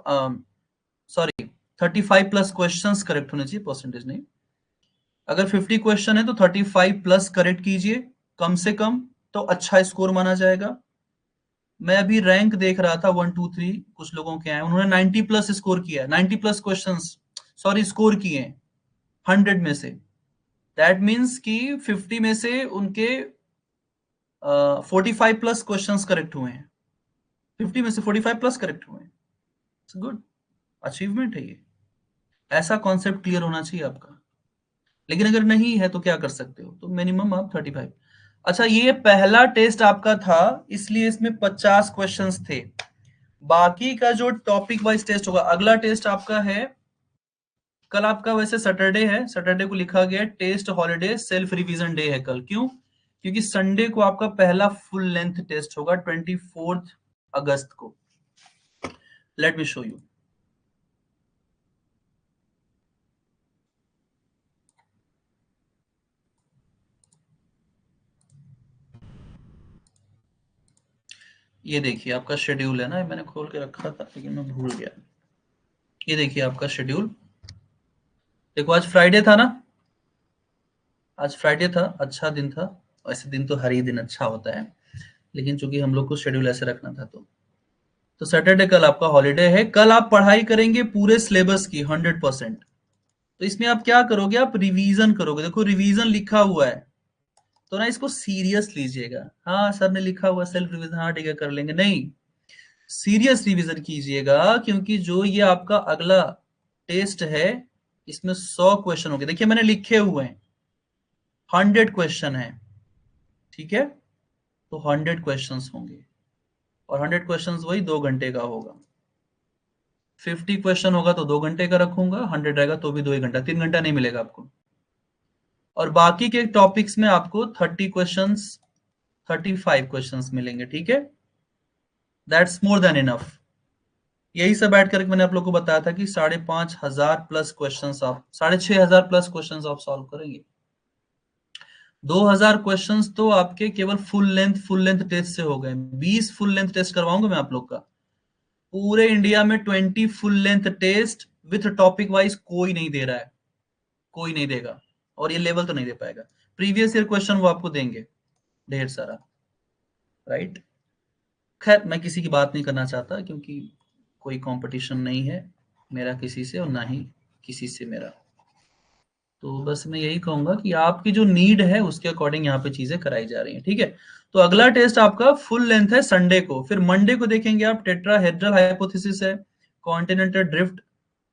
सॉरी 35 प्लस क्वेश्चंस करेक्ट होने चाहिए, परसेंटेज नहीं। अगर 50 क्वेश्चन है तो 35 प्लस करेक्ट कीजिए कम से कम, तो अच्छा स्कोर माना जाएगा। मैं अभी रैंक देख रहा था 1 2 3 कुछ लोगों के आए, उन्होंने 90 प्लस स्कोर किया है, 90 प्लस क्वेश्चंस सॉरी स्कोर किए हैं 100 में से। दैट मीन्स कि 50 में से उनके 45 प्लस क्वेश्चंस करेक्ट हुए हैं। 50 में से 45 प्लस करेक्ट हुए हैं, इट्स गुड अचीवमेंट है ये। ऐसा कॉन्सेप्ट क्लियर होना चाहिए आपका। लेकिन अगर नहीं है तो क्या कर सकते हो, तो मिनिमम आप 35। अच्छा, ये पहला टेस्ट आपका था इसलिए इसमें 50 क्वेश्चंस थे। बाकी का जो टॉपिक वाइज टेस्ट होगा, अगला टेस्ट आपका है कल। आपका वैसे सैटरडे है, सैटरडे को लिखा गया test holiday self revision day है कल। क्यों? क्योंकि संडे को आपका पहला फुल लेंथ टेस्ट होगा 24 अगस्त को। Let me show you. ये देखिए आपका शेड्यूल है ना, मैंने खोल के रखा था लेकिन मैं भूल गया। ये देखिए आपका शेड्यूल। देखो आज फ्राइडे था ना, आज फ्राइडे था, अच्छा दिन था। वैसे दिन तो हर ही दिन अच्छा होता है, लेकिन चूंकि हम लोग को शेड्यूल ऐसे रखना था तो सैटरडे कल आपका हॉलीडे है। कल आप पढ़ाई करेंगे पूरे सिलेबस की 100%। तो इसमें आप क्या करोगे, आप रिवीजन करोगे। देखो रिवीजन लिखा हुआ है तो ना इसको सीरियस लीजिएगा। हाँ सर ने लिखा हुआ सेल्फ रिवीजन, हाँ ठीक है कर लेंगे, नहीं, सीरियस रिवीजन कीजिएगा। क्योंकि जो ये आपका अगला टेस्ट है इसमें 100 क्वेश्चन होंगे। देखिए मैंने लिखे हुए हैं 100 क्वेश्चन है, ठीक है, तो 100 क्वेश्चंस होंगे और 100 क्वेश्चंस वही 2 घंटे का होगा। 50 क्वेश्चन होगा तो 2 घंटे का रखूंगा, 100 रहेगा तो भी 2 ही घंटा, 3 घंटा नहीं मिलेगा आपको। और बाकी के टॉपिक्स में आपको 30 क्वेश्चंस 35 क्वेश्चंस मिलेंगे, ठीक है। That's more than enough. यही सब ऐड करके मैंने आप लोग को बताया था कि 5,500 प्लस क्वेश्चंस आप 6,500 प्लस क्वेश्चंस आप सॉल्व करेंगे। 2,000 क्वेश्चंस तो आपके केवल फुल लेंथ टेस्ट से हो गए। 20 फुल लेंथ टेस्ट करवाऊंगा मैं आप लोग का। पूरे इंडिया में 20 full length test with topic wise कोई नहीं दे रहा है, कोई नहीं देगा, और ये लेवल तो नहीं दे पाएगा। प्रीवियस ईयर क्वेश्चन वो आपको देंगे ढेर सारा, राइट। खैर मैं किसी की बात नहीं करना चाहता क्योंकि कोई कंपटीशन नहीं है मेरा किसी से, और ना ही किसी से मेरा। तो बस मैं यही कहूंगा कि आपकी जो नीड है उसके अकॉर्डिंग यहाँ पे चीजें कराई जा रही हैं, ठीक है। तो अगला टेस्ट आपका फुल लेंथ है संडे को। फिर मंडे को देखेंगे आप टेट्राहेड्रल हाइपोथेसिस है, कॉन्टिनेंटल ड्रिफ्ट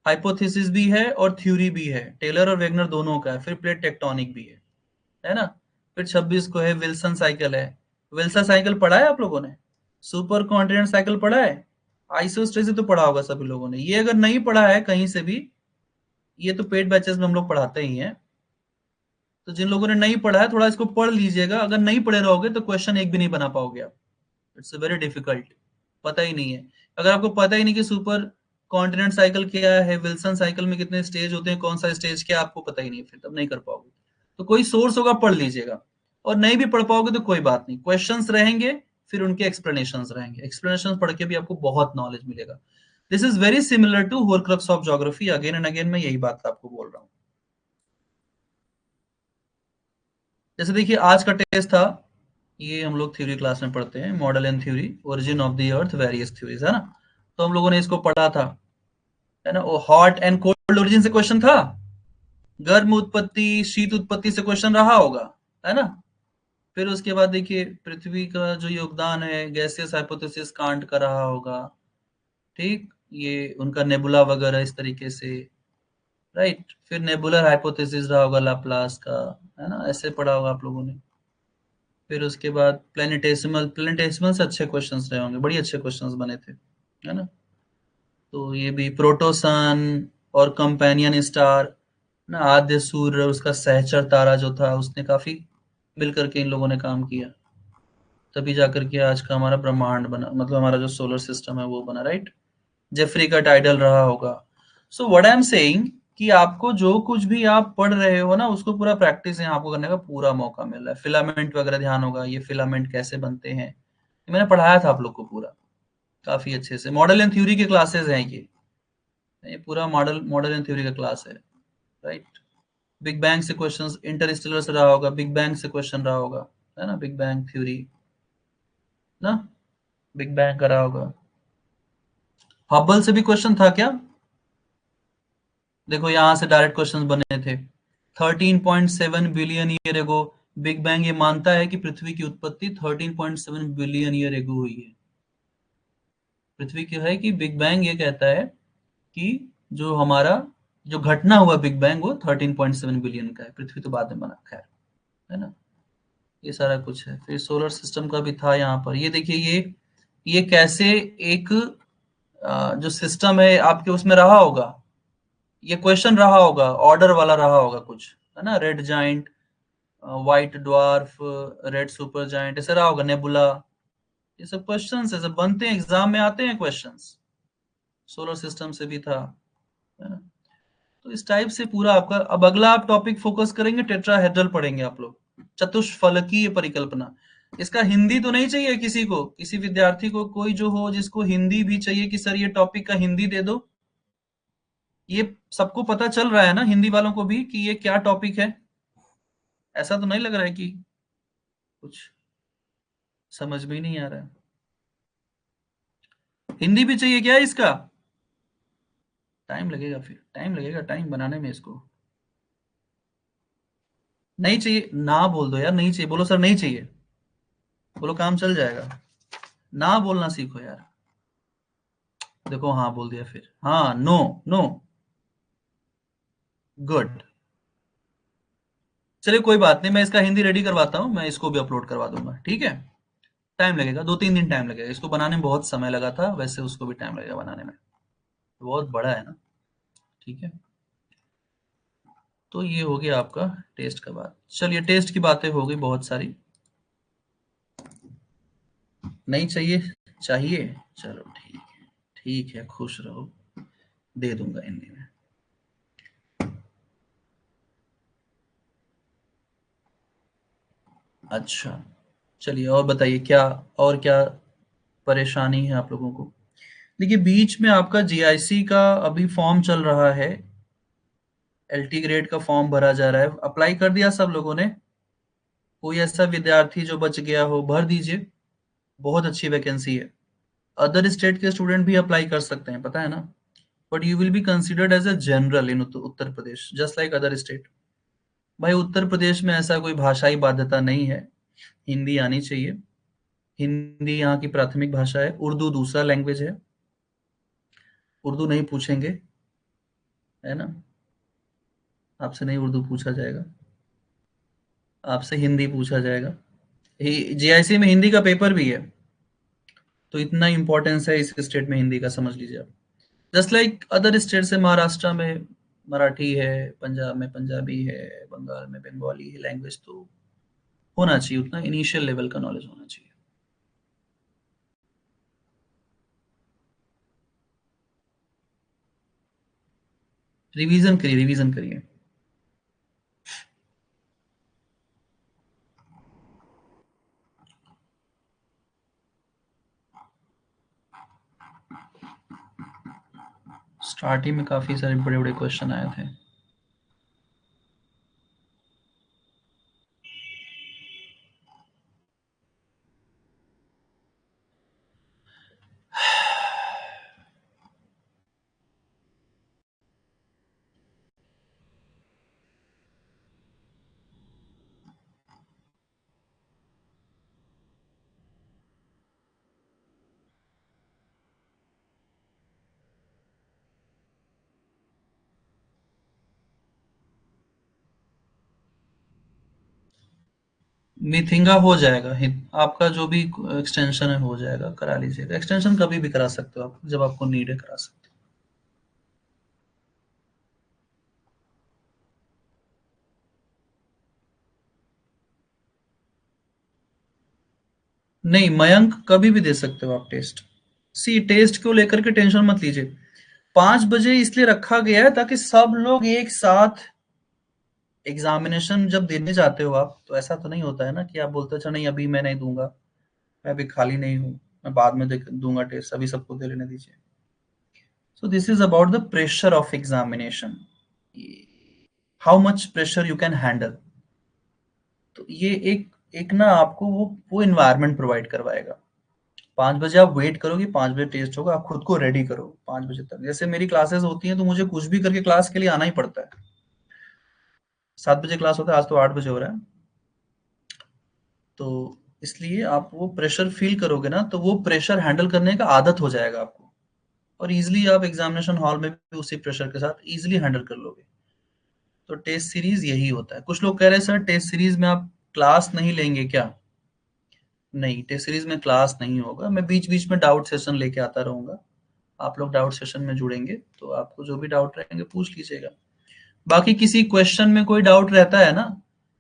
हाइपोथेसिस भी है और थ्योरी भी है, टेलर और वेगनर दोनों का है। फिर प्लेट टेक्टोनिक भी है ना। फिर 26 को है विल्सन साइकिल है। विल्सन साइकिल पढ़ा है आप लोगों ने? सुपर कॉन्टिनेंट साइकिल पढ़ा है? आइसोस्टेसिस तो पढ़ा होगा सभी लोगों ने। ये अगर नहीं पढ़ा है कहीं से भी, ये तो पेड बैचेस में हम लोग पढ़ाते ही हैं। तो जिन लोगों ने नहीं पढ़ा है थोड़ा इसको पढ़ लीजिएगा। अगर नहीं पढ़े रहोगे तो क्वेश्चन एक भी नहीं बना पाओगे आप। इट्स वेरी डिफिकल्ट, पता ही नहीं है। अगर आपको पता ही नहीं कि सुपर कॉन्टिनेंट साइकिल क्या है, विल्सन साइकिल में कितने स्टेज होते हैं, कौन सा स्टेज क्या, आपको पता ही नहीं है, फिर तब नहीं कर पाओगे। तो कोई सोर्स होगा पढ़ लीजिएगा, और नहीं भी पढ़ पाओगे तो कोई बात नहीं, क्वेश्चंस रहेंगे फिर उनके एक्सप्लेनेशंस रहेंगे। एक्सप्लेनेशंस पढ़ के भी आपको बहुत नॉलेज मिलेगा। This is very similar to horcrux of geography. Again and again मैं यही बात आपको बोल रहा हूँ। जैसे देखिए आज का टेस्ट था, ये हम लोग थ्योरी क्लास में पढ़ते हैं, model and theory, origin of the earth, various theories, है ना। तो हम लोगों ने इसको पढ़ा था, है ना। वो हॉट एंड कोल्ड ओरिजिन से क्वेश्चन था। गर्म उत्पत्ति, शीत उत्पत्ति से क्वेश्चन रहा होगा, है ना। फिर उसके बाद देखिए पृथ्वी का जो योगदान है, गैसियस हाइपोथेसिस कांट का रहा होगा, ठीक, ये उनका नेबुला वगैरह इस तरीके से, राइट। फिर नेबुलर हाइपोथेसिस रहा होगा लाप्लास का, है ना, ऐसे पढ़ा होगा आप लोगों ने। फिर उसके बाद प्लेनेटेसिमल, प्लेनेटेसिमल से अच्छे क्वेश्चंस रहे होंगे, बड़ी अच्छे क्वेश्चंस बने थे, है ना। तो ये भी प्रोटोसन और कंपेनियन स्टार ना, आद्य सूर्य, उसका सहचर तारा जो था, उसने काफी मिलकर के इन लोगों ने काम किया, तभी जाकर के आज का हमारा ब्रह्मांड बना, मतलब हमारा जो सोलर सिस्टम है वो बना, राइट। जेफरी का टाइटल रहा होगा। So what I am saying कि आपको जो कुछ भी आप पढ़ रहे हो ना, उसको पूरा प्रैक्टिस यहाँ आपको करने का पूरा मौका मिल रहा है। फिलामेंट वगैरह ध्यान होगा, ये फिलामेंट कैसे बनते हैं, ये मैंने पढ़ाया था आप लोग को पूरा, काफी अच्छे से। मॉडल एंड थ्योरी के क्लासेस हैं ये पूरा मॉडल मॉडल एंड थ्योरी का क्लास है, राइट। बिग बैंग से क्वेश्चंस, इंटरस्टेलर से रहा होगा, बिग बैंग से क्वेश्चन रहा होगा, है ना, बिग बैंग थ्योरी ना, बिग बैंग का रहा होगा। हब्बल से भी क्वेश्चन था क्या? देखो यहाँ से डायरेक्ट क्वेश्चंस बने थे। 13.7 billion year ago big bang ये मानता है कि पृथ्वी की उत्पत्ति 13.7 बिलियन ईयर एगो हुई है। पृथ्वी की है कि बिग बैंग ये कहता है कि जो हमारा जो घटना हुआ बिग बैंग वो 13.7 बिलियन का है, पृथ्वी तो बाद में बना, खैर, है ना। ये सारा कुछ है। फिर सोलर सिस्टम का भी था यहाँ पर, ये देखिए ये कैसे एक जो सिस्टम है आपके उसमें रहा होगा, ये क्वेश्चन रहा होगा, ऑर्डर वाला रहा होगा कुछ, है ना, red giant, white dwarf, red super giant, ऐसे रहा होगा, नेबुला, ये सब क्वेश्चंस है, सब बनते हैं, एग्जाम में आते हैं क्वेश्चंस। सोलर सिस्टम से भी था, है ना। तो इस टाइप से पूरा आपका, अब अगला आप टॉपिक फोकस करेंगे, टेट्राहेड्रल पढ़ेंगे आप लोग, चतुष्फलकीय परिकल्पना। इसका हिंदी तो नहीं चाहिए किसी को, किसी विद्यार्थी को, कोई जो हो जिसको हिंदी भी चाहिए कि सर ये टॉपिक का हिंदी दे दो, ये सबको पता चल रहा है ना हिंदी वालों को भी कि ये क्या टॉपिक है? ऐसा तो नहीं लग रहा है कि कुछ समझ में ही नहीं आ रहा है? हिंदी भी चाहिए क्या इसका? टाइम लगेगा, फिर टाइम लगेगा, टाइम बनाने में इसको। नहीं चाहिए ना बोल दो यार, नहीं चाहिए बोलो, सर नहीं चाहिए बोलो, काम चल जाएगा। ना बोलना सीखो यार। देखो हाँ बोल दिया, फिर हाँ, नो, नो, गुड। चलिए कोई बात नहीं, मैं इसका हिंदी रेडी करवाता हूँ, मैं इसको भी अपलोड करवा दूंगा, ठीक है। टाइम लगेगा, 2-3 दिन टाइम लगेगा, इसको बनाने में बहुत समय लगा था, वैसे उसको भी टाइम लगेगा बनाने में, बहुत बड़ा है ना, ठीक है। तो ये हो गया आपका टेस्ट का बात। चलिए टेस्ट की बातें हो गई बहुत सारी। नहीं चाहिए? चाहिए, चलो ठीक है, ठीक है, खुश रहो, दे दूंगा हिंदी में। अच्छा, चलिए और बताइए क्या, और क्या परेशानी है आप लोगों को? देखिए बीच में आपका जीआईसी का अभी फॉर्म चल रहा है, एलटी ग्रेड का फॉर्म भरा जा रहा है, अप्लाई कर दिया सब लोगों ने? कोई ऐसा विद्यार्थी जो बच गया हो, भर दीजिए, बहुत अच्छी वैकेंसी है। अदर स्टेट के स्टूडेंट भी अप्लाई कर सकते हैं, पता है ना, but you will be considered as a general in Uttar Pradesh, just like other state. भाई उत्तर प्रदेश में ऐसा कोई भाषाई बाध्यता नहीं है, हिंदी आनी चाहिए। हिंदी यहाँ की प्राथमिक भाषा है, उर्दू दूसरा लैंग्वेज है, उर्दू नहीं पूछेंगे, है ना, आपसे नहीं उर्दू पूछा जाएगा, आपसे हिंदी पूछा जाएगा। जीआईसी में हिंदी का पेपर भी है, तो इतना इंपॉर्टेंस है इस स्टेट में हिंदी का, समझ लीजिए आप। जस्ट लाइक अदर स्टेट से, महाराष्ट्र में मराठी है, पंजाब में पंजाबी है, बंगाल में बंगाली है, लैंग्वेज तो होना चाहिए, उतना इनिशियल लेवल का नॉलेज होना चाहिए। रिवीजन करिए, रिवीजन करिए। स्टार्टिंग में काफी सारे बड़े बड़े क्वेश्चन आए थे। मिथिंगा हो जाएगा, आपका जो भी एक्सटेंशन है हो जाएगा, करा लीजिएगा। एक्सटेंशन कभी भी करा सकते हो आप, जब आपको नीड है करा सकते हो। नहीं, मयंक कभी भी दे सकते हो आप टेस्ट। सी, टेस्ट को लेकर के टेंशन मत लीजिए। 5 बजे इसलिए रखा गया है ताकि सब लोग एक साथ एग्जामिनेशन जब देने जाते हो आप, तो ऐसा तो नहीं होता है ना कि आप बोलते हो अच्छा नहीं अभी मैं नहीं दूंगा, मैं अभी खाली नहीं हूँ, मैं बाद में दूंगा टेस्ट, अभी सबको दे लेने दीजिए। सो this is about the pressure of examination, how much pressure you can handle. तो ये एक एक ना आपको वो इन्वायरमेंट प्रोवाइड करवाएगा। 5 बजे आप वेट करो कि 5 बजे टेस्ट होगा, आप खुद को रेडी करो 5 बजे तक। जैसे मेरी क्लासेस होती हैं तो मुझे कुछ भी करके क्लास के लिए आना ही पड़ता है। 7 बजे क्लास होता है, आज तो 8 बजे हो रहा है। तो इसलिए आप वो प्रेशर फील करोगे ना, तो वो प्रेशर हैंडल करने का आदत हो जाएगा आपको, और इजिली आप एग्जामिनेशन हॉल में भी उसी प्रेशर के साथ इजिली हैंडल कर लोगे। तो टेस्ट सीरीज यही होता है। कुछ लोग कह रहे हैं सर टेस्ट सीरीज में आप क्लास नहीं लेंगे क्या? नहीं, टेस्ट सीरीज में क्लास नहीं होगा, मैं बीच बीच में डाउट सेशन लेके आता रहूंगा। आप लोग डाउट सेशन में जुड़ेंगे तो आपको जो भी डाउट रहेंगे पूछ लीजिएगा। बाकी किसी क्वेश्चन में कोई डाउट रहता है ना,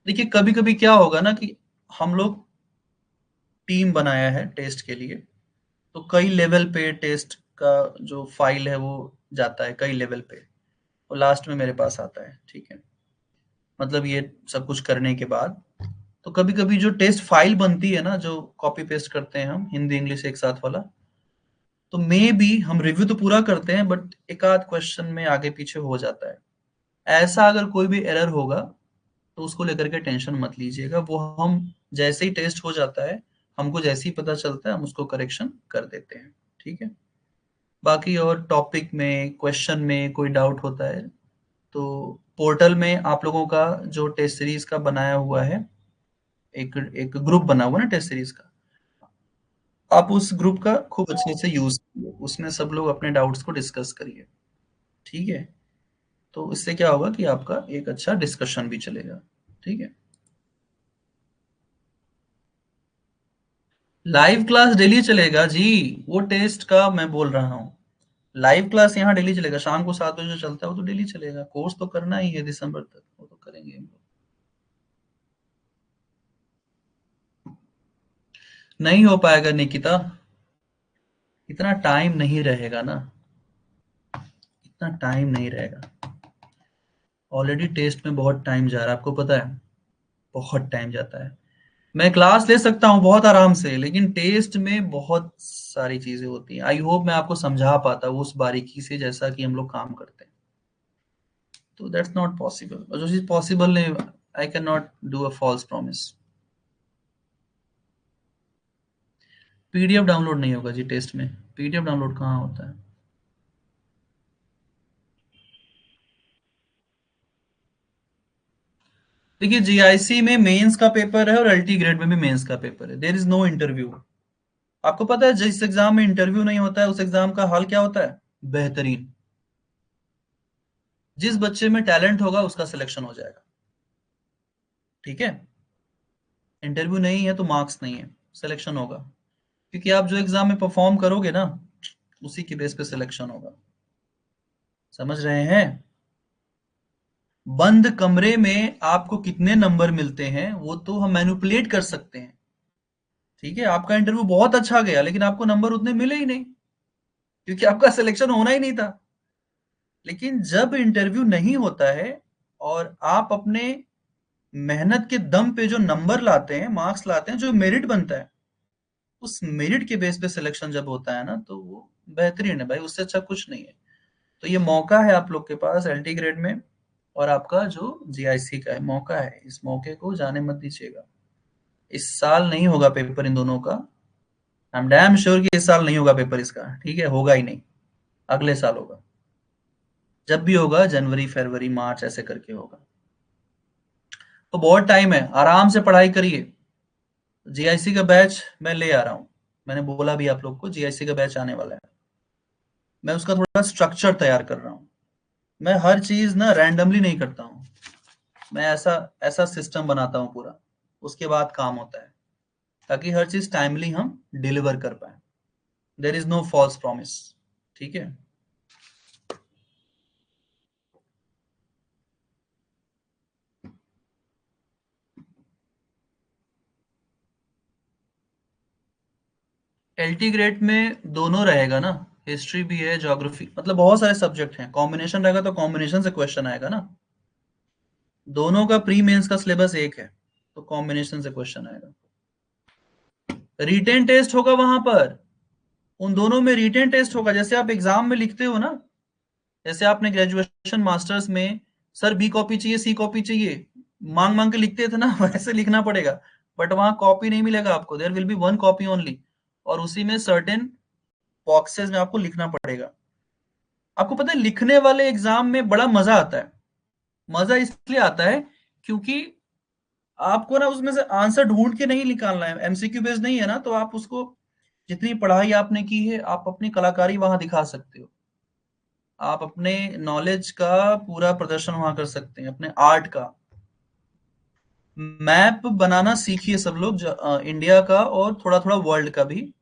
देखिए कभी कभी क्या होगा ना कि हम लोग टीम बनाया है टेस्ट के लिए, तो कई लेवल पे टेस्ट का जो फाइल है वो जाता है कई लेवल पे, और लास्ट में मेरे पास आता है, ठीक है। मतलब ये सब कुछ करने के बाद तो कभी कभी जो टेस्ट फाइल बनती है ना, जो कॉपी पेस्ट करते हैं हम हिंदी इंग्लिश एक साथ वाला, तो मे बी हम रिव्यू तो पूरा करते हैं बट एक आध क्वेश्चन में आगे पीछे हो जाता है। ऐसा अगर कोई भी एरर होगा तो उसको लेकर के टेंशन मत लीजिएगा, वो हम जैसे ही टेस्ट हो जाता है, हमको जैसे ही पता चलता है हम उसको करेक्शन कर देते हैं, ठीक है। बाकी और टॉपिक में क्वेश्चन में कोई डाउट होता है तो पोर्टल में आप लोगों का जो टेस्ट सीरीज का बनाया हुआ है, एक एक ग्रुप बना हुआ है ना टेस्ट सीरीज का, आप उस ग्रुप का खूब अच्छे से यूज कीजिए, उसमें सब लोग अपने डाउट्स को डिस्कस करिए, ठीक है। तो इससे क्या होगा कि आपका एक अच्छा डिस्कशन भी चलेगा, ठीक है। लाइव क्लास डेली चलेगा जी, वो टेस्ट का मैं बोल रहा हूँ। लाइव क्लास यहाँ डेली चलेगा, शाम को 7 बजे जो चलता है वो तो डेली चलेगा, कोर्स तो करना ही है दिसंबर तक, वो तो करेंगे हम लोग। नहीं हो पाएगा निकिता, इतना टाइम नहीं रहेगा ना, इतना टाइम नहीं रहेगा। ऑलरेडी टेस्ट में बहुत टाइम जा रहा है, आपको पता है, बहुत टाइम जाता है। मैं क्लास ले सकता हूँ बहुत आराम से, लेकिन टेस्ट में बहुत सारी चीजें होती हैं। आई होप मैं आपको समझा पाता हूँ उस बारीकी से जैसा कि हम लोग काम करते हैं। तो दैट्स नॉट पॉसिबल, और जो चीज पॉसिबल नहीं, I can not do a false promise. PDF download नहीं होगा जी टेस्ट में, पीडीएफ डाउनलोड कहाँ होता है? देखिए जीआईसी में मेंस का पेपर है और अल्टी ग्रेड में भी मेंस का पेपर है, देयर इज नो इंटरव्यू। आपको पता है जिस एग्जाम में इंटरव्यू नहीं होता है उस एग्जाम का हाल क्या होता है? बेहतरीन। जिस बच्चे में टैलेंट होगा उसका सिलेक्शन हो जाएगा, ठीक है। इंटरव्यू नहीं है तो मार्क्स नहीं है, सिलेक्शन होगा। क्योंकि आप जो एग्जाम में परफॉर्म करोगे ना, उसी के बेस पे सिलेक्शन होगा। समझ रहे हैं? बंद कमरे में आपको कितने नंबर मिलते हैं वो तो हम मैनिपुलेट कर सकते हैं, ठीक है। आपका इंटरव्यू बहुत अच्छा गया लेकिन आपको नंबर उतने मिले ही नहीं, क्योंकि आपका सिलेक्शन होना ही नहीं था। लेकिन जब इंटरव्यू नहीं होता है और आप अपने मेहनत के दम पे जो नंबर लाते हैं, मार्क्स लाते हैं, जो मेरिट बनता है, उस मेरिट के बेस पे सिलेक्शन जब होता है ना, तो वो बेहतरीन है भाई, उससे अच्छा कुछ नहीं है। तो ये मौका है आप लोग के पास एलटी ग्रेड में, और आपका जो जीआईसी का है मौका है, इस मौके को जाने मत दीजिएगा। इस साल नहीं होगा पेपर इन दोनों का, आई एम डैम श्योर कि इस साल नहीं होगा पेपर इसका, ठीक है, होगा ही नहीं। अगले साल होगा, जब भी होगा जनवरी फरवरी मार्च ऐसे करके होगा। तो बहुत टाइम है, आराम से पढ़ाई करिए। जीआईसी का बैच मैं ले आ रहा हूँ, मैंने बोला भी आप लोग को जीआईसी का बैच आने वाला है। मैं उसका थोड़ा स्ट्रक्चर तैयार कर रहा हूँ। मैं हर चीज ना रैंडमली नहीं करता हूँ, मैं ऐसा ऐसा सिस्टम बनाता हूँ पूरा, उसके बाद काम होता है, ताकि हर चीज टाइमली हम डिलीवर कर पाए। There is no false promise. ठीक है। एलटी ग्रेड में दोनों रहेगा ना, हिस्ट्री भी है, ज्योग्राफी, मतलब बहुत सारे सब्जेक्ट हैं। कॉम्बिनेशन रहेगा तो कॉम्बिनेशन से क्वेश्चन आएगा ना। दोनों का प्री मेंस का सिलेबस एक है, तो कॉम्बिनेशन से क्वेश्चन आएगा। रिटेन टेस्ट होगा वहां पर, उन दोनों में रिटेन टेस्ट होगा। जैसे आप एग्जाम में लिखते हो ना, जैसे आपने ग्रेजुएशन मास्टर्स में सर बी कॉपी चाहिए, सी कॉपी चाहिए, मांग मांग के लिखते थे ना वैसे लिखना पड़ेगा। बट वहां कॉपी नहीं मिलेगा आपको, there will be one copy only, और उसी में सर्टेन बॉक्सेस में आपको लिखना पड़ेगा। आपको पता है लिखने वाले एग्जाम में बड़ा मजा आता है। मजा इसलिए आता है क्योंकि आपको ना उसमें से आंसर ढूंढ के नहीं निकालना है, एमसीक्यू बेस्ड नहीं है ना, तो आप उसको जितनी पढ़ाई आपने की है, आप अपनी कलाकारी वहां दिखा सकते हो। आप अपने नॉलेज का पूरा प्रदर्शन वहां कर सकते हैं, अपने आर्ट का। मैप बनाना सीखिए सब लोग, इंडिया का और थोड़ा थोड़ा वर्ल्ड का भी।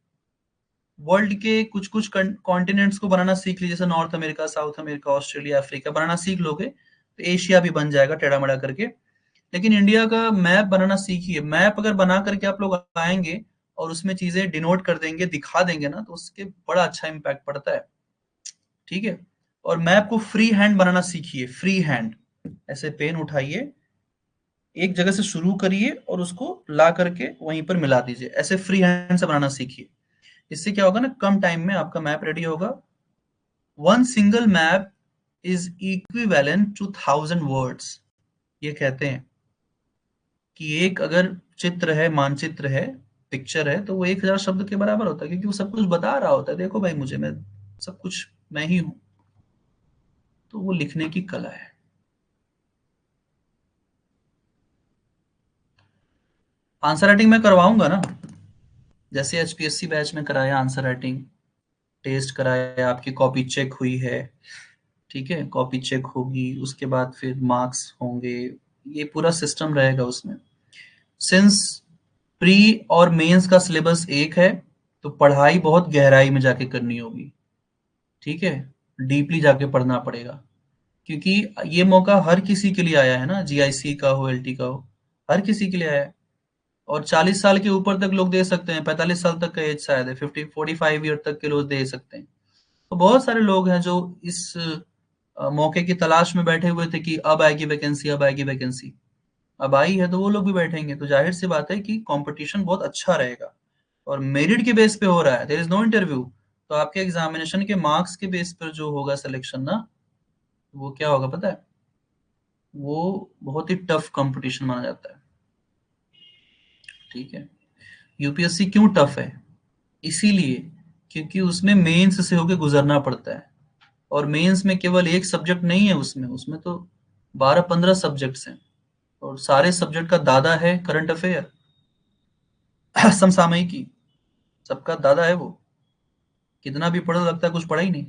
वर्ल्ड के कुछ कुछ कॉन्टिनेंट्स को बनाना सीख लीजिए, जैसे North America, South America, Australia, Africa बनाना सीख लोगे तो एशिया भी बन जाएगा टेढ़ा मेढ़ा करके। लेकिन इंडिया का मैप बनाना सीखिए। मैप अगर बना करके आप लोग आएंगे और उसमें चीजें डिनोट कर देंगे, दिखा देंगे ना, तो उसके बड़ा अच्छा इम्पैक्ट पड़ता है। ठीक है। और मैप को फ्री हैंड बनाना सीखिए, फ्री हैंड। ऐसे पेन उठाइए, एक जगह से शुरू करिए और उसको ला करके वहीं पर मिला दीजिए, ऐसे फ्री हैंड से बनाना सीखिए। इससे क्या होगा ना, कम टाइम में आपका मैप रेडी होगा। One single map is equivalent to 1000 words. ये कहते हैं कि एक अगर चित्र है, मानचित्र है, पिक्चर है, तो वो 1000 शब्द के बराबर होता है, क्योंकि वो सब कुछ बता रहा होता है, देखो भाई मुझे, मैं सब कुछ मैं ही हूं। तो वो लिखने की कला है। आंसर राइटिंग मैं करवाऊंगा ना, जैसे एचपीएससी बैच में कराया आंसर राइटिंग टेस्ट कराया, आपकी कॉपी चेक हुई है। ठीक है, कॉपी चेक होगी, उसके बाद फिर मार्क्स होंगे, ये पूरा सिस्टम रहेगा उसमें। सिंस प्री और मेंस का सिलेबस एक है, तो पढ़ाई बहुत गहराई में जाके करनी होगी। ठीक है, डीपली जाके पढ़ना पड़ेगा, क्योंकि ये मौका हर किसी के लिए आया है ना, जीआईसी का हो, एलटी का हो, हर किसी के लिए आया है। और 40 साल के ऊपर तक लोग दे सकते हैं, 45 साल तक का एज शायद है, 45 ईयर तक के लोग दे सकते हैं। तो बहुत सारे लोग हैं जो इस मौके की तलाश में बैठे हुए थे कि अब आएगी वैकेंसी, अब आएगी वैकेंसी। अब आई है तो वो लोग भी बैठेंगे, तो जाहिर सी बात है कि कंपटीशन बहुत अच्छा रहेगा। और मेरिट के बेस पे हो रहा है, देयर इज नो इंटरव्यू। तो आपके एग्जामिनेशन के मार्क्स के बेस पर जो होगा सिलेक्शन ना, वो क्या होगा पता है, वो बहुत ही टफ कंपटीशन माना जाता है। ठीक है। यूपीएससी क्यों टफ है? इसीलिए क्योंकि उसमें मेंस से होके गुजरना पड़ता है। और मेंस में केवल एक सब्जेक्ट नहीं है, उसमें उसमें तो 12-15 सब्जेक्ट्स हैं। और सारे सब्जेक्ट का दादा है करंट अफेयर, समसामयिकी, सबका दादा है वो। कितना भी पढ़ो, लगता है कुछ पढ़ा ही नहीं।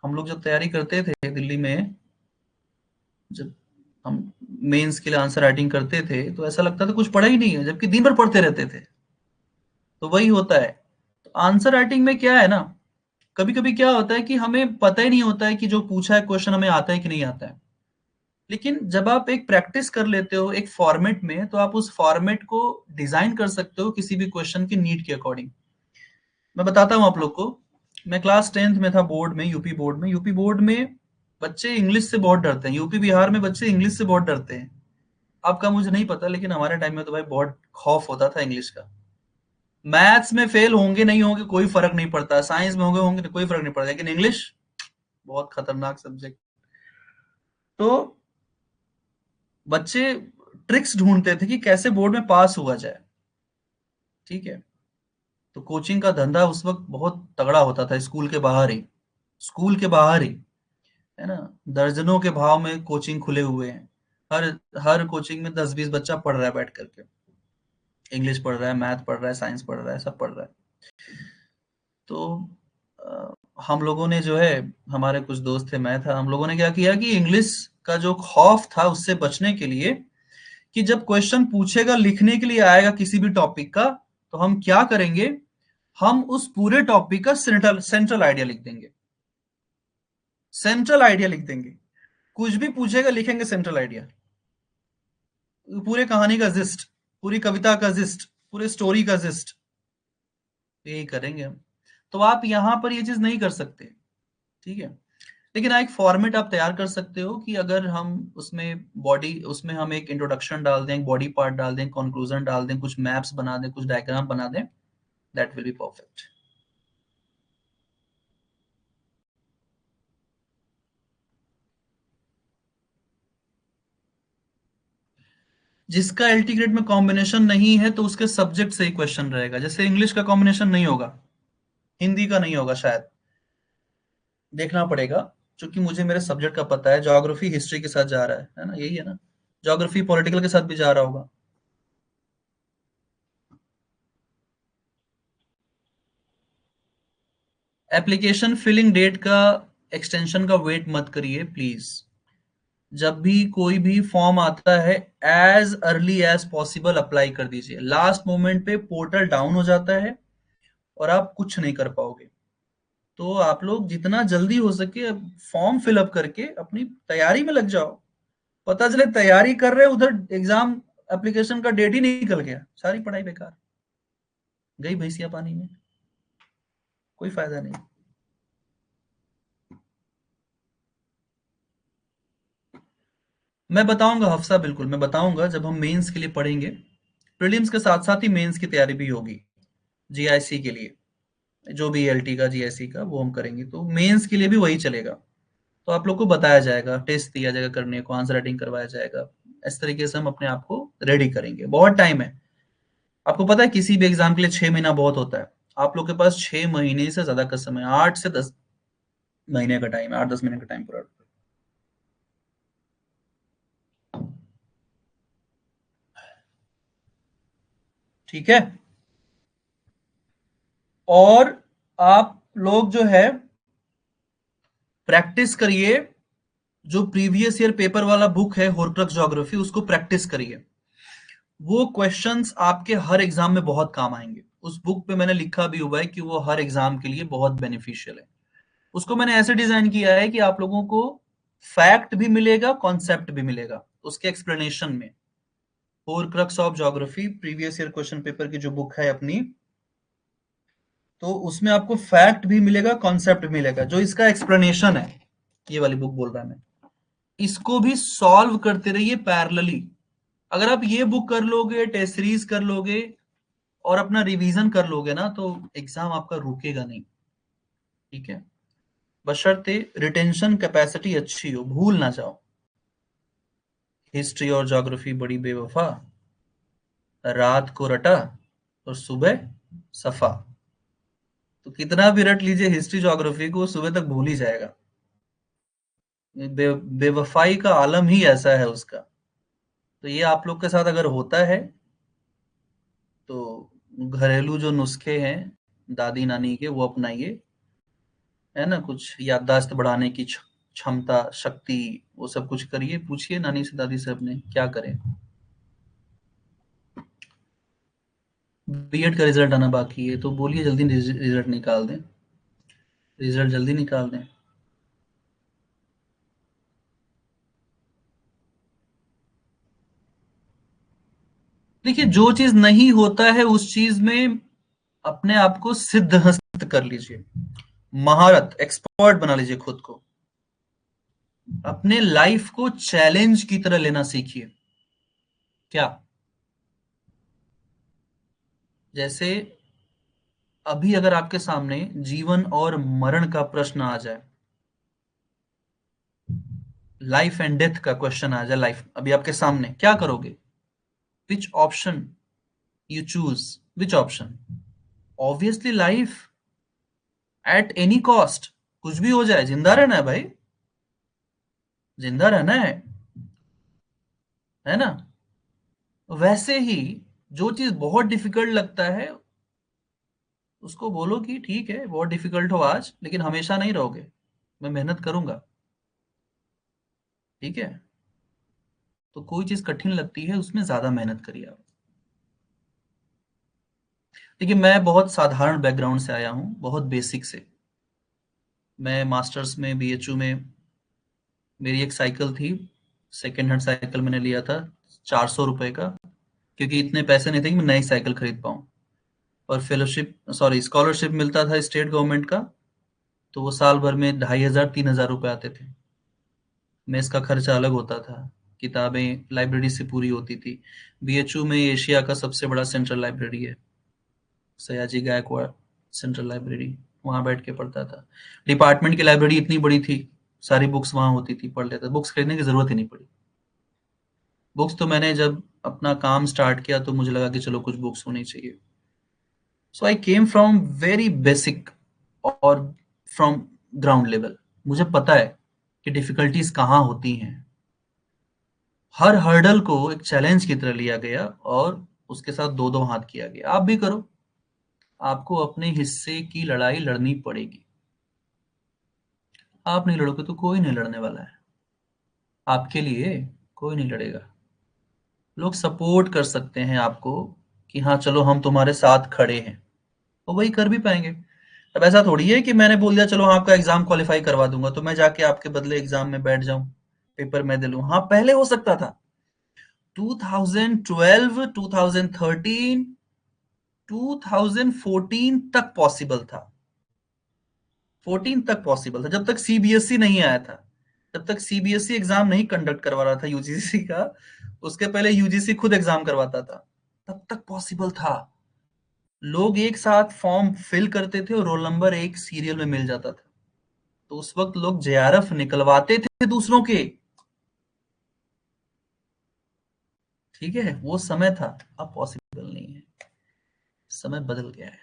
हम लोग जब तैयारी करते थे दिल्ली में, जब हम मेंस के लिए आंसर राइटिंग करते थे, तो ऐसा लगता था कुछ पढ़ा ही नहीं है, जबकि दिन भर पढ़ते रहते थे। तो वही होता है। तो आंसर राइटिंग में क्या है ना, कभी कभी क्या होता है कि हमें पता ही नहीं होता है कि जो पूछा है क्वेश्चन हमें आता है कि नहीं आता है। लेकिन जब आप एक प्रैक्टिस कर लेते हो एक फॉर्मेट में, तो आप उस फॉर्मेट को डिजाइन कर सकते हो किसी भी क्वेश्चन की नीड के अकॉर्डिंग। मैं बताता हूँ आप लोग को। मैं क्लास 10th में था, बोर्ड में, यूपी बोर्ड में। यूपी बोर्ड में बच्चे इंग्लिश से बहुत डरते हैं, यूपी बिहार में बच्चे इंग्लिश से बहुत डरते हैं। आपका मुझे नहीं पता, लेकिन हमारे टाइम में तो भाई बहुत खौफ होता था इंग्लिश का। मैथ्स में फेल होंगे नहीं होंगे कोई फर्क नहीं पड़ता, साइंस में होंगे होंगे तो कोई फर्क नहीं पड़ता, लेकिन इंग्लिश बहुत खतरनाक सब्जेक्ट। तो बच्चे ट्रिक्स ढूंढते थे कि कैसे बोर्ड में पास हुआ जाए। ठीक है। तो कोचिंग का धंधा उस वक्त बहुत तगड़ा होता था, स्कूल के बाहर ही, स्कूल के बाहर ही, है ना। दर्जनों के भाव में कोचिंग खुले हुए हैं। हर हर कोचिंग में 10-20 बच्चा पढ़ रहा है बैठ करके, इंग्लिश पढ़ रहा है, मैथ पढ़ रहा है, साइंस पढ़ रहा है, सब पढ़ रहा है। तो हम लोगों ने जो है, हमारे कुछ दोस्त थे, मैं था, हम लोगों ने क्या किया कि इंग्लिश का जो खौफ था उससे बचने के लिए, कि जब क्वेश्चन पूछेगा, लिखने के लिए आएगा किसी भी टॉपिक का, तो हम क्या करेंगे, हम उस पूरे टॉपिक का सेंट्रल आइडिया लिख देंगे। सेंट्रल आइडिया लिख देंगे, कुछ भी पूछेगा लिखेंगे सेंट्रल आइडिया, पूरे कहानी का जिस्ट, पूरी कविता का जिस्ट, पूरे स्टोरी का जिस्ट, यही करेंगे हम। तो आप यहां पर ये चीज नहीं कर सकते, ठीक है। लेकिन हाँ, एक फॉर्मेट आप तैयार कर सकते हो कि अगर हम उसमें हम एक इंट्रोडक्शन डाल दें, एक बॉडी पार्ट डाल दें, कंक्लूजन डाल दें, कुछ मैप्स बना दें, कुछ डायग्राम बना दें, दैट विल बी परफेक्ट। जिसका एलटी ग्रेड में कॉम्बिनेशन नहीं है तो उसके सब्जेक्ट से ही क्वेश्चन रहेगा। जैसे इंग्लिश का कॉम्बिनेशन नहीं होगा, हिंदी का नहीं होगा, शायद देखना पड़ेगा, क्योंकि मुझे मेरे सब्जेक्ट का पता है, ज्योग्राफी हिस्ट्री के साथ जा रहा है ना, यही है ना, ज्योग्राफी पॉलिटिकल के साथ भी जा रहा होगा। एप्लीकेशन फिलिंग डेट का, एक्सटेंशन का वेट मत करिए प्लीज। जब भी कोई भी फॉर्म आता है, as early as possible apply कर दीजिए। लास्ट मोमेंट पे पोर्टल डाउन हो जाता है और आप कुछ नहीं कर पाओगे। तो आप लोग जितना जल्दी हो सके फॉर्म फिलअप करके अपनी तैयारी में लग जाओ। पता चले तैयारी कर रहे उधर एग्जाम एप्लीकेशन का डेट ही निकल गया, सारी पढ़ाई बेकार, गई भैंसिया पानी में, कोई फायदा नहीं। मैं बताऊंगा हफ्सा, बिल्कुल मैं बताऊंगा, जब हम मेंस के लिए पढ़ेंगे। प्रीलिम्स के साथ साथ ही मेंस की तैयारी भी होगी, जीआईसी के लिए, जो भी एलटी का जीआईसी का वो हम करेंगे, तो मेंस के लिए भी वही चलेगा। तो आप लोग को बताया जाएगा, टेस्ट दिया जाएगा करने को, आंसर राइटिंग करवाया जाएगा। इस तरीके से हम अपने आप को रेडी करेंगे। बहुत टाइम है, आपको पता है किसी भी एग्जाम के लिए 6 महीना बहुत होता है। आप लोग के पास 6 महीने से ज्यादा का समय, 8 से 10 महीने का टाइम है, 8-10 महीने का टाइम पूरा। ठीक है। और आप लोग जो है प्रैक्टिस करिए, जो प्रीवियस ईयर पेपर वाला बुक है होर्क्रक्स ज्योग्राफी, उसको प्रैक्टिस करिए। वो क्वेश्चंस आपके हर एग्जाम में बहुत काम आएंगे। उस बुक पे मैंने लिखा भी हुआ है कि वो हर एग्जाम के लिए बहुत बेनिफिशियल है। उसको मैंने ऐसे डिजाइन किया है कि आप लोगों को फैक्ट भी मिलेगा, कॉन्सेप्ट भी मिलेगा उसके एक्सप्लेनेशन में। Horcrux of geography previous year question paper की जो बुक है अपनी, तो उसमें आपको फैक्ट भी मिलेगा, कॉन्सेप्ट भी मिलेगा, जो इसका एक्सप्लेनेशन है, ये वाली बुक बोल रहा है मैं। इसको भी सॉल्व करते रहिए पैरेलली। अगर आप ये बुक कर लोगे, टेस्ट सीरीज कर लोगे और अपना रिवीजन कर लोगे ना, तो एग्जाम आपका रुकेगा नहीं। ठीक है, बशर्ते रिटेंशन कैपेसिटी अच्छी हो, भूल ना जाओ। हिस्ट्री और ज्योग्राफी बड़ी बेवफा, रात को रटा और सुबह सफा। तो कितना भी रट लीजिए हिस्ट्री ज्योग्राफी को, सुबह तक भूल ही जाएगा। बेवफाई का आलम ही ऐसा है उसका। तो ये आप लोग के साथ अगर होता है, तो घरेलू जो नुस्खे हैं दादी नानी के, वो अपनाइए, है ना, कुछ याददाश्त बढ़ाने की क्षमता, शक्ति, वो सब कुछ करिए। पूछिए नानी से, दादी से अपने, क्या करें। बीएड का रिजल्ट आना बाकी है, तो बोलिए जल्दी रिजल्ट निकाल दें, रिजल्ट जल्दी निकाल दें। देखिए, जो चीज नहीं होता है उस चीज में अपने आप को सिद्ध हस्त कर लीजिए, महारत, एक्सपर्ट बना लीजिए खुद को। अपने लाइफ को चैलेंज की तरह लेना सीखिए। क्या, जैसे अभी अगर आपके सामने जीवन और मरण का प्रश्न आ जाए, लाइफ एंड डेथ का क्वेश्चन आ जाए, लाइफ अभी आपके सामने, क्या करोगे? Which option you choose, which option? Obviously life, at any cost, कुछ भी हो जाए जिंदा रहना है भाई, जिंदा रहना है ना। वैसे ही जो चीज बहुत डिफिकल्ट लगता है, उसको बोलो कि ठीक है बहुत डिफिकल्ट हो आज, लेकिन हमेशा नहीं रहोगे, मैं मेहनत करूंगा। ठीक है, तो कोई चीज कठिन लगती है उसमें ज्यादा मेहनत करिए आप। देखिए, मैं बहुत साधारण बैकग्राउंड से आया हूँ, बहुत बेसिक से। मैं मास्टर्स में बीएचयू में, मेरी एक साइकिल थी, सेकेंड हैंड साइकिल मैंने लिया था, 400 रुपए का, क्योंकि इतने पैसे नहीं थे कि मैं नई साइकिल खरीद पाऊँ। और फेलोशिप, सॉरी, स्कॉलरशिप मिलता था स्टेट गवर्नमेंट का, तो वो साल भर में 2500 3000 रुपए आते थे। मेस का खर्चा अलग होता था, किताबें लाइब्रेरी से पूरी होती थी। बीएचयू में एशिया का सबसे बड़ा सेंट्रल लाइब्रेरी है, सयाजी गायकवाड़ सेंट्रल लाइब्रेरी, वहां बैठ के पढ़ता था। डिपार्टमेंट की लाइब्रेरी इतनी बड़ी थी, सारी बुक्स वहां होती थी, पढ़ लेता, बुक्स खरीदने की जरूरत ही नहीं पड़ी। बुक्स तो मैंने जब अपना काम स्टार्ट किया तो मुझे लगा कि चलो कुछ बुक्स होनी चाहिए। सो आई केम फ्रॉम वेरी बेसिक, और फ्रॉम ग्राउंड लेवल। मुझे पता है कि डिफिकल्टीज कहाँ होती हैं। हर हर्डल को एक चैलेंज की तरह लिया गया और उसके साथ दो दो हाथ किया गया। आप भी करो, आपको अपने हिस्से की लड़ाई लड़नी पड़ेगी। आप नहीं लड़ोगे तो कोई नहीं लड़ने वाला है आपके लिए, कोई नहीं लड़ेगा। लोग सपोर्ट कर सकते हैं आपको कि हाँ चलो हम तुम्हारे साथ खड़े हैं, तो वही कर भी पाएंगे। अब ऐसा थोड़ी है कि मैंने बोल दिया चलो हाँ, आपका एग्जाम क्वालिफाई करवा दूंगा, तो मैं जाके आपके बदले एग्जाम में बैठ जाऊं, पेपर मैं दे लूं। हाँ, पहले हो सकता था, 2012, 2013, 2014 तक पॉसिबल था। 14 तक पॉसिबल था, जब तक सीबीएसई नहीं आया था, जब तक सीबीएसई एग्जाम नहीं कंडक्ट करवा रहा था यूजीसी का। उसके पहले यूजीसी खुद एग्जाम करवाता था, तब तक पॉसिबल था। लोग एक साथ फॉर्म फिल करते थे और रोल नंबर एक सीरियल में मिल जाता था। तो उस वक्त लोग जेआरएफ निकलवाते थे दूसरों के। ठीक है, वो समय था, अब पॉसिबल नहीं है, समय बदल गया है।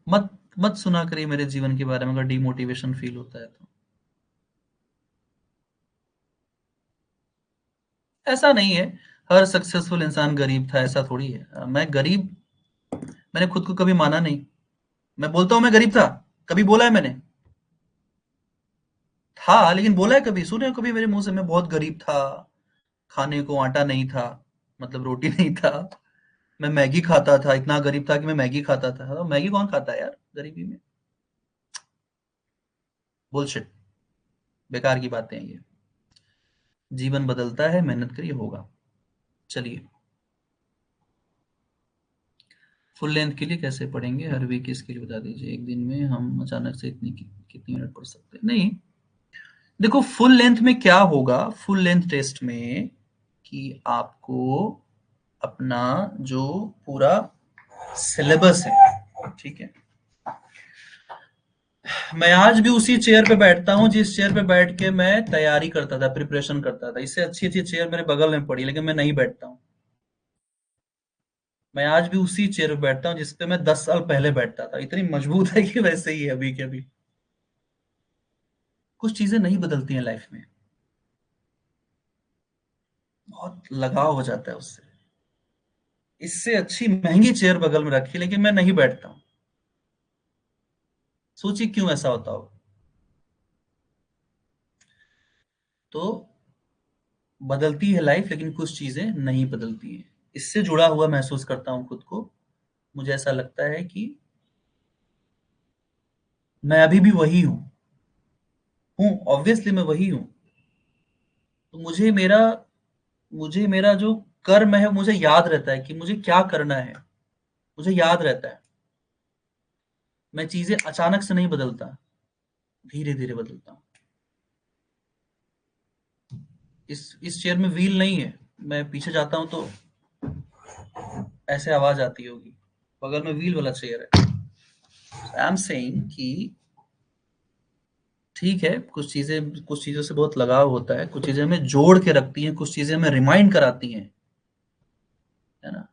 मत मत सुना करिए मेरे जीवन के बारे में अगर डिमोटिवेशन फील होता है तो। ऐसा नहीं है, हर सक्सेसफुल इंसान गरीब था, ऐसा थोड़ी है। मैं गरीब, मैंने खुद को कभी माना नहीं। मैं बोलता हूं मैं गरीब था, कभी बोला है मैंने? था, लेकिन बोला है कभी? सुने हो कभी मेरे मुंह से मैं बहुत गरीब था, खाने को आटा नहीं था, मतलब रोटी नहीं था, मैं मैगी खाता था, इतना गरीब था कि मैं मैगी खाता था? तो मैगी कौन खाता है यार गरीबी में? बुलशिट, बेकार की बातें हैं ये। जीवन बदलता है, मेहनत करिए, होगा। चलिए, फुल लेंथ के लिए कैसे पढ़ेंगे, हर वीक इसके लिए बता दीजिए। एक दिन में हम अचानक से कितनी मिनट पढ़ सकते हैं? नहीं, देखो फुल लेंथ में क्या होगा, फुल लेंथ टेस्ट में, कि आपको अपना जो पूरा सिलेबस है, ठीक है। मैं आज भी उसी चेयर पे बैठता हूँ जिस चेयर पे बैठ के मैं तैयारी करता था, प्रिपरेशन करता था। इससे अच्छी अच्छी चेयर मेरे बगल में पड़ी, लेकिन मैं नहीं बैठता हूँ। मैं आज भी उसी चेयर पे बैठता हूँ जिस पे मैं 10 साल पहले बैठता था। इतनी मजबूत है कि वैसे ही है अभी के अभी। कुछ चीजें नहीं बदलती हैं लाइफ में, बहुत लगाव हो जाता है उससे। इससे अच्छी महंगी चेयर बगल में रखी, लेकिन मैं नहीं बैठता हूँ। सोचिए क्यों ऐसा होता हो। तो बदलती है लाइफ, लेकिन कुछ चीजें नहीं बदलती हैं। इससे जुड़ा हुआ महसूस करता हूँ खुद को। मुझे ऐसा लगता है कि मैं अभी भी वही हूँ ऑब्वियसली मैं वही हूँ। तो मुझे मेरा जो कर्म है मुझे याद रहता है कि मुझे क्या करना है, मुझे याद रहता है। मैं चीजें अचानक से नहीं बदलता, धीरे धीरे बदलता हूँ। इस चेयर में व्हील नहीं है, मैं पीछे जाता हूँ तो ऐसे आवाज आती होगी। बगल में व्हील वाला चेयर है। आई एम सेइंग कि ठीक है, कुछ चीजों से बहुत लगाव होता है, कुछ चीजें हमें जोड़ के रखती हैं, कुछ चीजें हमें रिमाइंड कराती हैं, है ना।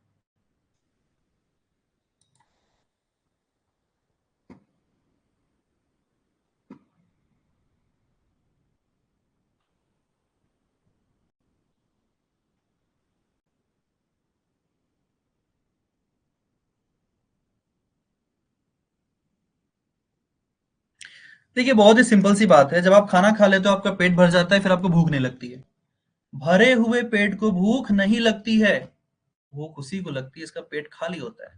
देखिए बहुत ही सिंपल सी बात है, जब आप खाना खा लेते हो आपका पेट भर जाता है, फिर आपको भूख नहीं लगती है। भरे हुए पेट को भूख नहीं लगती है, भूख उसी को लगती है इसका पेट खाली होता है।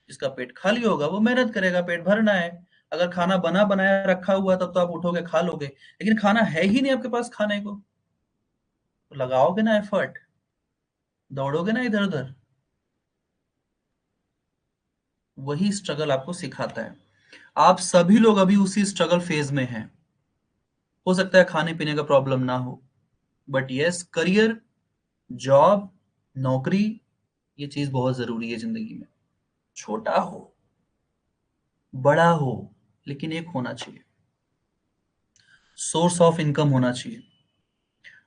जिसका पेट खाली होगा वो मेहनत करेगा, पेट भरना है। अगर खाना बना बनाया रखा हुआ तब तो आप उठोगे खा लोगे, लेकिन खाना है ही नहीं आपके पास खाने को, तो लगाओगे ना एफर्ट, दौड़ोगे ना इधर उधर। वही स्ट्रगल आपको सिखाता है। आप सभी लोग अभी उसी स्ट्रगल फेज में हैं। हो सकता है खाने पीने का प्रॉब्लम ना हो, बट यस, करियर, जॉब, नौकरी, ये चीज बहुत जरूरी है जिंदगी में। छोटा हो, बड़ा हो, लेकिन एक होना चाहिए, सोर्स ऑफ इनकम होना चाहिए।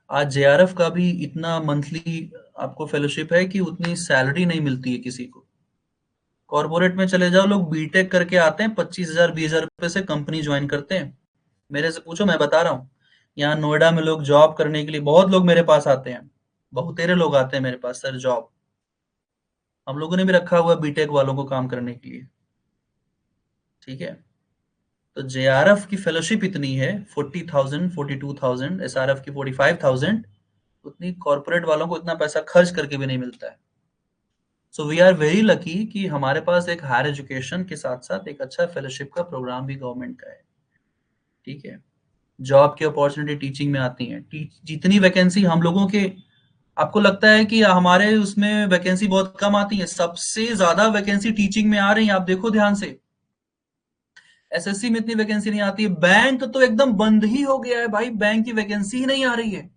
आज जेआरएफ का भी इतना मंथली आपको फेलोशिप है कि उतनी सैलरी नहीं मिलती है किसी को। कॉर्पोरेट में चले जाओ, लोग बीटेक करके आते हैं, 25,000 20,000 रुपए से कंपनी ज्वाइन करते हैं। मेरे से पूछो, मैं बता रहा हूँ। यहाँ नोएडा में लोग जॉब करने के लिए बहुत लोग मेरे पास आते हैं, बहुतेरे लोग आते हैं मेरे पास, सर जॉब। हम लोगों ने भी रखा हुआ बीटेक वालों को काम करने के लिए। ठीक है, तो जेआरएफ की फेलोशिप इतनी है, 40,000 42,000, एसआरएफ की 45,000। उतनी कॉर्पोरेट वालों को इतना पैसा खर्च करके भी नहीं मिलता है। So we are very lucky कि हमारे पास एक हायर एजुकेशन के साथ साथ एक अच्छा फेलोशिप का प्रोग्राम भी गवर्नमेंट का है। ठीक है, जॉब की अपॉर्चुनिटी टीचिंग में आती है। जितनी वैकेंसी हम लोगों के, आपको लगता है कि हमारे उसमें वैकेंसी बहुत कम आती है, सबसे ज्यादा वैकेंसी टीचिंग में आ रही है। आप देखो ध्यान से, एसएससी में इतनी वैकेंसी नहीं आती है। बैंक तो एकदम बंद ही हो गया है भाई, बैंक की वैकेंसी ही नहीं आ रही है,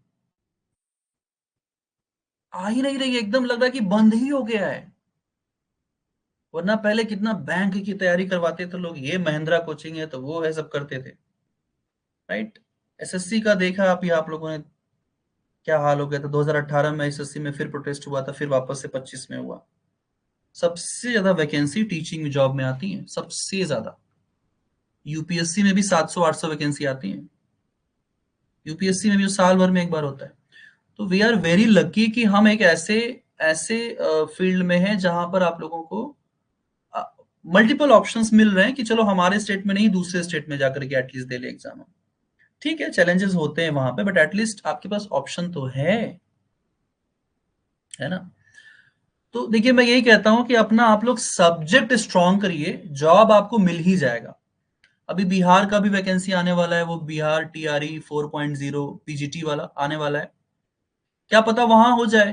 आ ही नहीं रही है, एकदम लग रहा है कि बंद ही हो गया है। वरना पहले कितना बैंक की तैयारी करवाते थे लोग, ये महिंद्रा कोचिंग है तो वो है, सब करते थे। राइट, एसएससी का देखा आप लोगों ने क्या हाल हो गया था। 2018 में एसएससी में फिर प्रोटेस्ट हुआ था, फिर वापस से 25 में हुआ। सबसे ज्यादा वैकेंसी टीचिंग जॉब में आती है, सबसे ज्यादा। यूपीएससी में भी 700 800 वैकेंसी आती है। यूपीएससी में भी साल भर में एक बार होता है। तो वी आर वेरी लकी कि हम एक ऐसे ऐसे फील्ड में हैं जहां पर आप लोगों को मल्टीपल ऑप्शंस मिल रहे हैं कि चलो हमारे स्टेट में नहीं, दूसरे स्टेट में जाकर के एटलीस्ट दे ले एग्जाम। ठीक है, चैलेंजेस होते हैं वहां पे, बट एटलीस्ट आपके पास ऑप्शन तो है ना। तो देखिए मैं यही कहता हूं कि अपना आप लोग सब्जेक्ट स्ट्रांग करिए, जॉब आपको मिल ही जाएगा। अभी बिहार का भी वैकेंसी आने वाला है, वो बिहार टीआरई 4.0 पीजीटी वाला आने वाला है। क्या पता वहां हो जाए।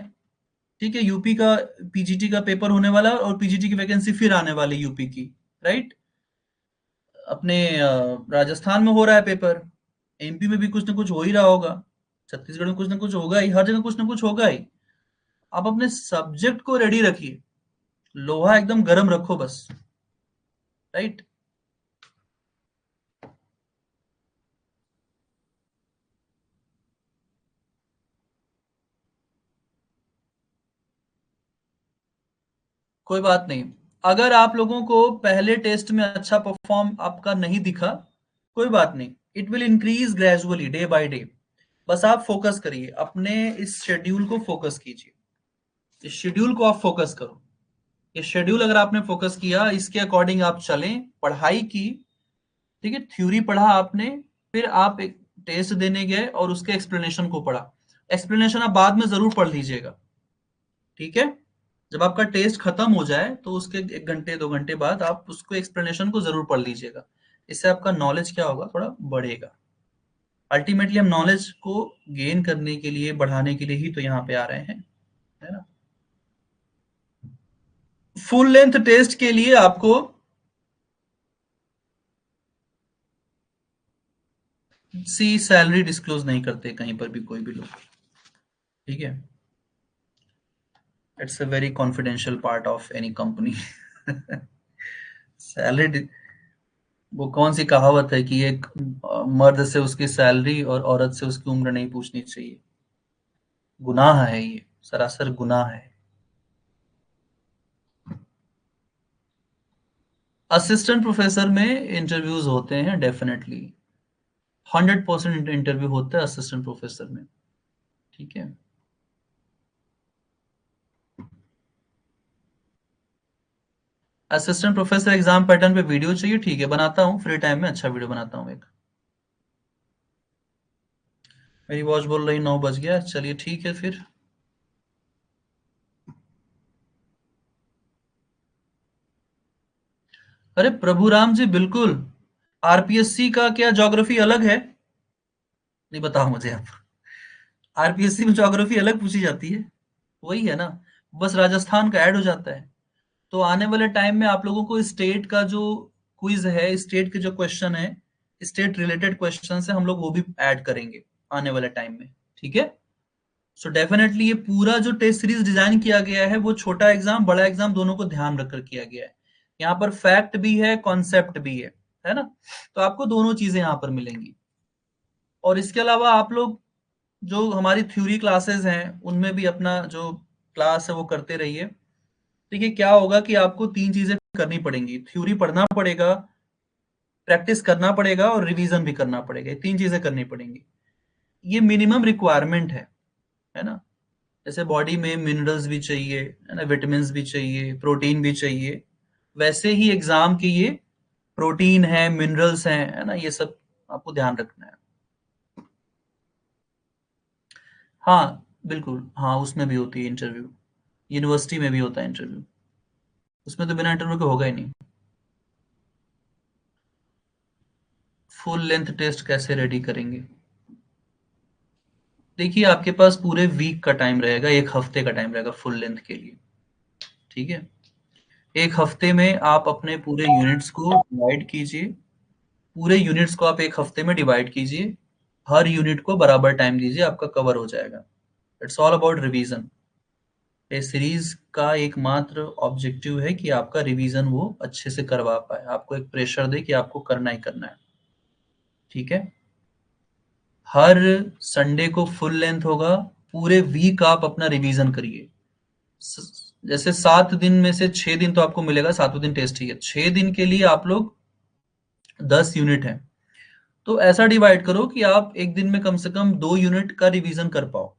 ठीक है, यूपी का पीजीटी का पेपर होने वाला है और पीजीटी की वैकेंसी फिर आने वाली यूपी की। राइट, अपने राजस्थान में हो रहा है पेपर, एमपी में भी कुछ ना कुछ हो ही रहा होगा, छत्तीसगढ़ में कुछ ना कुछ होगा ही, हर जगह कुछ ना कुछ होगा ही। आप अपने सब्जेक्ट को रेडी रखिए, लोहा एकदम गर्म रखो बस। राइट, कोई बात नहीं। अगर आप लोगों को पहले टेस्ट में अच्छा परफॉर्म आपका नहीं दिखा, कोई बात नहीं, it will increase gradually day by day. बस आप फोकस करिए, अपने इस शेड्यूल को फोकस कीजिए, इस शेड्यूल को आप फोकस करो। ये शेड्यूल अगर आपने फोकस किया, इसके अकॉर्डिंग आप चलें, पढ़ाई की। ठीक है, थ्योरी पढ़ा आपने, फिर आप एक टेस्ट देने गए और उसके एक्सप्लेनेशन को पढ़ा। एक्सप्लेनेशन आप बाद में जरूर पढ़ लीजिएगा। ठीक है, जब आपका टेस्ट खत्म हो जाए तो उसके 1 घंटे 2 घंटे बाद आप उसको एक्सप्लेनेशन को जरूर पढ़ लीजिएगा। इससे आपका नॉलेज क्या होगा, थोड़ा बढ़ेगा। अल्टीमेटली हम नॉलेज को गेन करने के लिए, बढ़ाने के लिए ही तो यहाँ पे आ रहे हैं, है ना। फुल लेंथ टेस्ट के लिए आपको सैलरी डिस्क्लोज नहीं करते कहीं पर भी कोई भी लोग। ठीक है, it's a very confidential part of any company. Salary, वो कौन सी कहावत है कि एक मर्द से उसकी सैलरी और औरत से उसकी उम्र नहीं पूछनी चाहिए। गुनाह है ये, सरासर गुनाह है। असिस्टेंट प्रोफेसर में इंटरव्यूज होते हैं डेफिनेटली, 100% इंटरव्यू होता है असिस्टेंट प्रोफेसर में। ठीक है, असिस्टेंट प्रोफेसर एग्जाम पैटर्न पे वीडियो चाहिए, ठीक है बनाता हूँ, फ्री टाइम में अच्छा वीडियो बनाता हूँ एक। मेरी वॉच बोल रही 9 बज गया, चलिए ठीक है फिर। अरे प्रभु राम जी, बिल्कुल। आरपीएससी का क्या ज्योग्राफी अलग है? नहीं, बताओ मुझे आप। आरपीएससी में ज्योग्राफी अलग पूछी जाती है? वही है ना, बस राजस्थान का ऐड हो जाता है। तो आने वाले टाइम में आप लोगों को स्टेट का जो क्विज है, स्टेट के जो क्वेश्चन है, स्टेट रिलेटेड क्वेश्चन है, हम लोग वो भी ऐड करेंगे आने वाले टाइम में। ठीक है। सो डेफिनेटली ये पूरा जो टेस्ट सीरीज डिजाइन किया गया है, वो छोटा एग्जाम बड़ा एग्जाम दोनों को ध्यान रखकर किया गया है। यहाँ पर फैक्ट भी है, कॉन्सेप्ट भी है ना? तो आपको दोनों चीजें यहाँ पर मिलेंगी। और इसके अलावा आप लोग जो हमारी थ्योरी क्लासेस हैं, उनमें भी अपना जो क्लास है वो करते रहिए। देखिए क्या होगा कि आपको 3 चीजें करनी पड़ेंगी, थ्योरी पढ़ना पड़ेगा, प्रैक्टिस करना पड़ेगा और रिवीजन भी करना पड़ेगा। ये 3 चीजें करनी पड़ेंगी। ये मिनिमम रिक्वायरमेंट है ना? जैसे बॉडी में मिनरल्स भी चाहिए, है ना, विटामिन भी चाहिए, प्रोटीन भी चाहिए, वैसे ही एग्जाम के ये प्रोटीन है, मिनरल्स हैं, है ना, ये सब आपको ध्यान रखना है। हाँ बिल्कुल, हाँ उसमें भी होती है इंटरव्यू। यूनिवर्सिटी में भी होता है इंटरव्यू। उसमें तो बिना इंटरव्यू के होगा ही नहीं। फुल लेंथ टेस्ट कैसे रेडी करेंगे? देखिए आपके पास पूरे वीक का टाइम रहेगा, 1 हफ्ते का टाइम रहेगा फुल लेंथ के लिए। ठीक है। 1 हफ्ते में आप अपने पूरे यूनिट्स को डिवाइड कीजिए। पूरे यूनिट्स को आप 1 हफ्ते में डिवाइड कीजिए। हर यूनिट को बराबर टाइम दीजिए, आपका कवर हो जाएगा। It's all about revision. इस सीरीज का एकमात्र ऑब्जेक्टिव है कि आपका रिवीजन वो अच्छे से करवा पाए, आपको एक प्रेशर दे कि आपको करना ही करना है। ठीक है। हर संडे को फुल लेंथ होगा। पूरे वीक आप अपना रिवीजन करिए। जैसे 7 दिन में से 6 दिन तो आपको मिलेगा, 7वें दिन टेस्ट ही है, 6 दिन के लिए आप लोग 10 यूनिट है। तो ऐसा डिवाइड करो कि आप एक दिन में कम से कम 2 यूनिट का रिवीजन कर पाओ।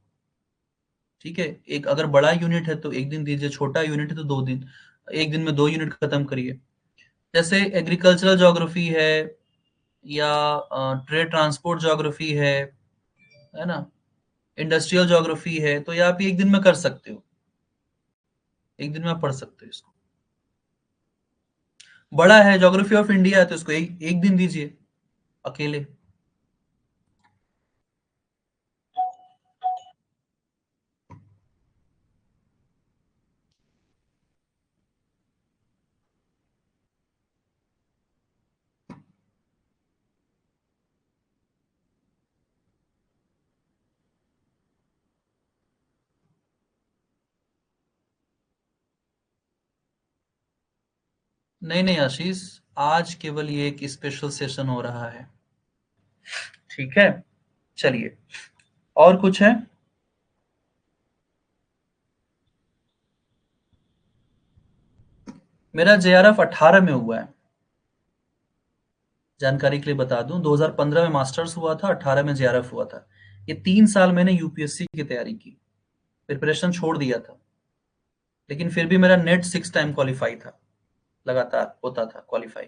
ठीक है। एक अगर बड़ा यूनिट है तो एक दिन दीजिए, छोटा यूनिट है तो 2 दिन। एक दिन में 2 यूनिट खत्म करिए। जैसे एग्रीकल्चरल ज्योग्राफी है या ट्रेड ट्रांसपोर्ट ज्योग्राफी है ना, इंडस्ट्रियल ज्योग्राफी है, तो ये आप एक दिन में कर सकते हो। एक दिन में आप पढ़ सकते हो इसको। बड़ा है, ज्योग्राफी ऑफ इंडिया है, तो इसको एक दिन दीजिए अकेले। नहीं नहीं आशीष, आज केवल ये एक स्पेशल सेशन हो रहा है। ठीक है। चलिए, और कुछ है? मेरा जेआरएफ 18 में हुआ है। जानकारी के लिए बता दूं, 2015 में मास्टर्स हुआ था, 18 में जेआरएफ हुआ था। ये 3 साल मैंने यूपीएससी की तैयारी की, प्रिपरेशन छोड़ दिया था। लेकिन फिर भी मेरा नेट 6 टाइम क्वालिफाई था। लगातार होता था क्वालिफाई।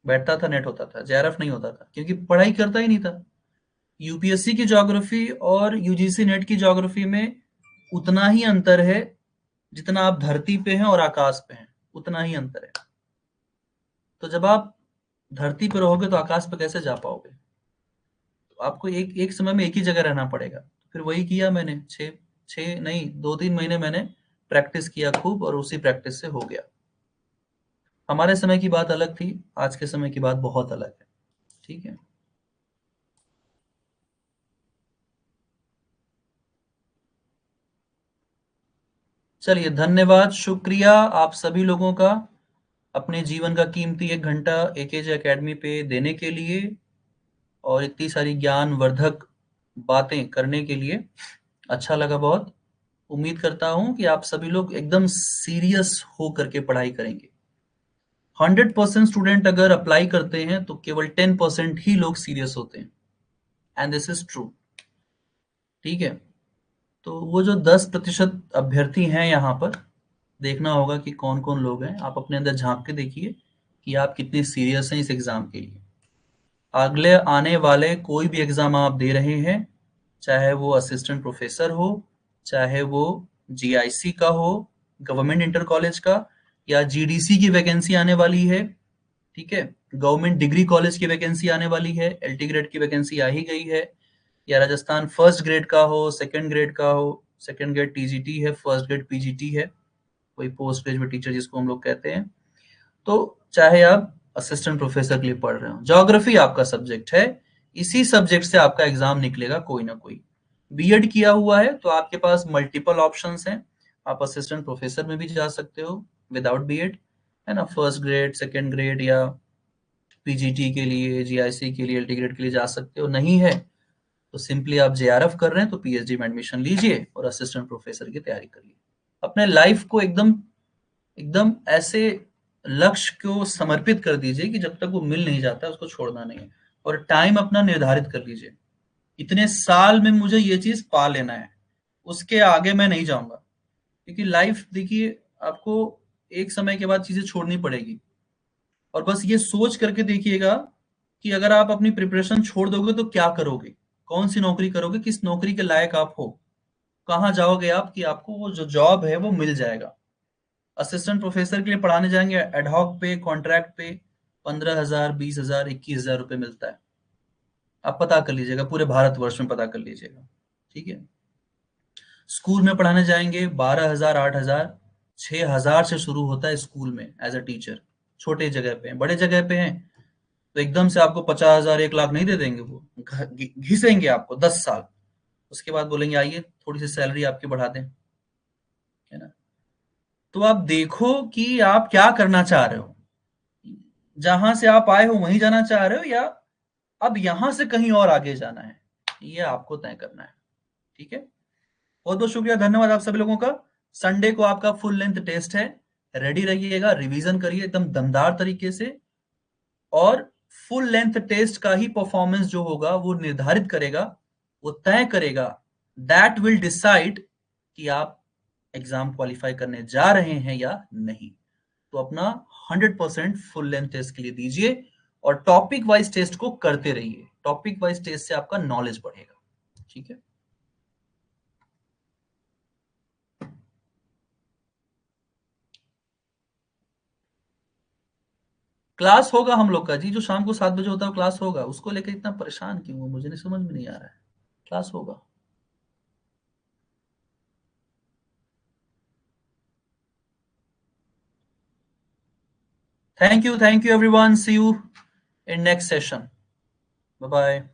बैठता था, नेट होता था, जेआरएफ नहीं होता था क्योंकि पढ़ाई करता ही नहीं था। यूपीएससी की ज्योग्राफी और यूजीसी नेट की ज्योग्राफी में उतना ही अंतर है जितना आप धरती पे हैं और आकाश पे हैं, उतना ही अंतर है। तो जब आप धरती पे रहोगे तो आकाश पे कैसे जा पाओगे? तो आपको एक एक समय में एक ही जगह रहना पड़ेगा। फिर वही किया मैंने, छः छः नहीं 2-3 महीने मैंने प्रैक्टिस किया खूब, और उसी प्रैक्टिस से हो गया। हमारे समय की बात अलग थी, आज के समय की बात बहुत अलग है। ठीक है। चलिए, धन्यवाद, शुक्रिया आप सभी लोगों का, अपने जीवन का कीमती 1 घंटा एकेजे एकेडमी पे देने के लिए और इतनी सारी ज्ञानवर्धक बातें करने के लिए। अच्छा लगा बहुत। उम्मीद करता हूँ कि आप सभी लोग एकदम सीरियस हो करके पढ़ाई करेंगे। 100% स्टूडेंट अगर अप्लाई करते हैं तो केवल 10% ही लोग सीरियस होते हैं, एंड दिस इज ट्रू। ठीक है। तो वो जो 10% अभ्यर्थी हैं यहाँ पर, देखना होगा कि कौन कौन लोग हैं। आप अपने अंदर झांक के देखिए कि आप कितने सीरियस हैं इस एग्जाम के लिए। अगले आने वाले कोई भी एग्जाम आप दे रहे हैं, चाहे वो असिस्टेंट प्रोफेसर हो, चाहे वो जीआईसी का हो, गवर्नमेंट इंटर कॉलेज का, या जीडीसी की वैकेंसी आने वाली है, ठीक है, गवर्नमेंट डिग्री कॉलेज की वैकेंसी आने वाली है, एलटी ग्रेड की वैकेंसी आ ही गई है, या राजस्थान फर्स्ट ग्रेड का हो, सेकंड ग्रेड का हो, सेकंड ग्रेड टीजीटी है, फर्स्ट ग्रेड पीजीटी है, कोई पोस्ट ग्रेजुएट टीचर जिसको हम लोग कहते हैं, तो चाहे आप असिस्टेंट प्रोफेसर के लिए पढ़ रहे हो, ज्योग्राफी आपका सब्जेक्ट है, इसी सब्जेक्ट से आपका एग्जाम निकलेगा कोई ना कोई। बीएड किया हुआ है तो आपके पास मल्टीपल ऑप्शंस हैं, आप असिस्टेंट प्रोफेसर में भी जा सकते हो विदाउट बीएड, है ना, फर्स्ट ग्रेड, सेकंड ग्रेड, या पीजीटी के लिए, जीआईसी के लिए, एलटी ग्रेड के लिए जा सकते हो। नहीं है तो सिंपली आप जेआरएफ कर रहे हैं तो पीएचडी में एडमिशन लीजिए और असिस्टेंट प्रोफेसर की तैयारी करिए। अपने लाइफ को एकदम एकदम ऐसे लक्ष्य को समर्पित कर दीजिए कि जब तक वो मिल नहीं जाता उसको छोड़ना नहीं है, और टाइम अपना निर्धारित कर लीजिए, इतने साल में मुझे ये चीज पा लेना है, उसके आगे मैं नहीं जाऊंगा। क्योंकि लाइफ देखिए, आपको एक समय के बाद चीजें छोड़नी पड़ेगी, और बस ये सोच करके देखिएगा कि अगर आप अपनी प्रिपरेशन छोड़ दोगे तो क्या करोगे, कौन सी नौकरी करोगे, किस नौकरी के लायक आप हो, कहाँ जाओगे आप कि आपको वो जो जॉब है वो मिल जाएगा। असिस्टेंट प्रोफेसर के लिए पढ़ाने जाएंगे एडहॉक पे, कॉन्ट्रैक्ट पे, 15,000, 20,000, 21,000 रुपए मिलता है। आप पता कर लीजिएगा, पूरे भारतवर्ष में पता कर लीजिएगा, ठीक है। स्कूल में पढ़ाने जाएंगे 12,000, 8,000, 6,000 से शुरू होता है स्कूल में एज अ टीचर। छोटे जगह पे हैं, बड़े जगह पे हैं तो एकदम से आपको 50,000, 1 लाख नहीं दे देंगे, वो घिसेंगे आपको 10 साल, उसके बाद बोलेंगे आइए थोड़ी सी सैलरी आपकी बढ़ा दें, है ना। तो आप देखो कि आप क्या करना चाह रहे हो, जहां से आप आए हो वहीं जाना चाह रहे हो, या अब यहां से कहीं और आगे जाना है, ये आपको तय करना है, ठीक है। बहुत बहुत शुक्रिया, धन्यवाद आप सभी लोगों का। संडे को आपका फुल लेंथ टेस्ट है, रेडी रहिएगा, रिवीजन करिए एकदम दमदार तरीके से, और फुल लेंथ टेस्ट का ही परफॉर्मेंस जो होगा वो निर्धारित करेगा, वो तय करेगा, दैट विल डिसाइड कि आप एग्जाम क्वालिफाई करने जा रहे हैं या नहीं। तो अपना 100% फुल लेंथ टेस्ट के लिए दीजिए, और टॉपिक वाइज टेस्ट को करते रहिए, टॉपिक वाइज टेस्ट से आपका नॉलेज बढ़ेगा, ठीक है। क्लास होगा हम लोग का जी, जो शाम को 7 बजे होता है क्लास होगा, उसको लेकर इतना परेशान क्यों हो, मुझे नहीं समझ में नहीं आ रहा है। क्लास होगा। Thank you everyone, see you in next session, bye bye.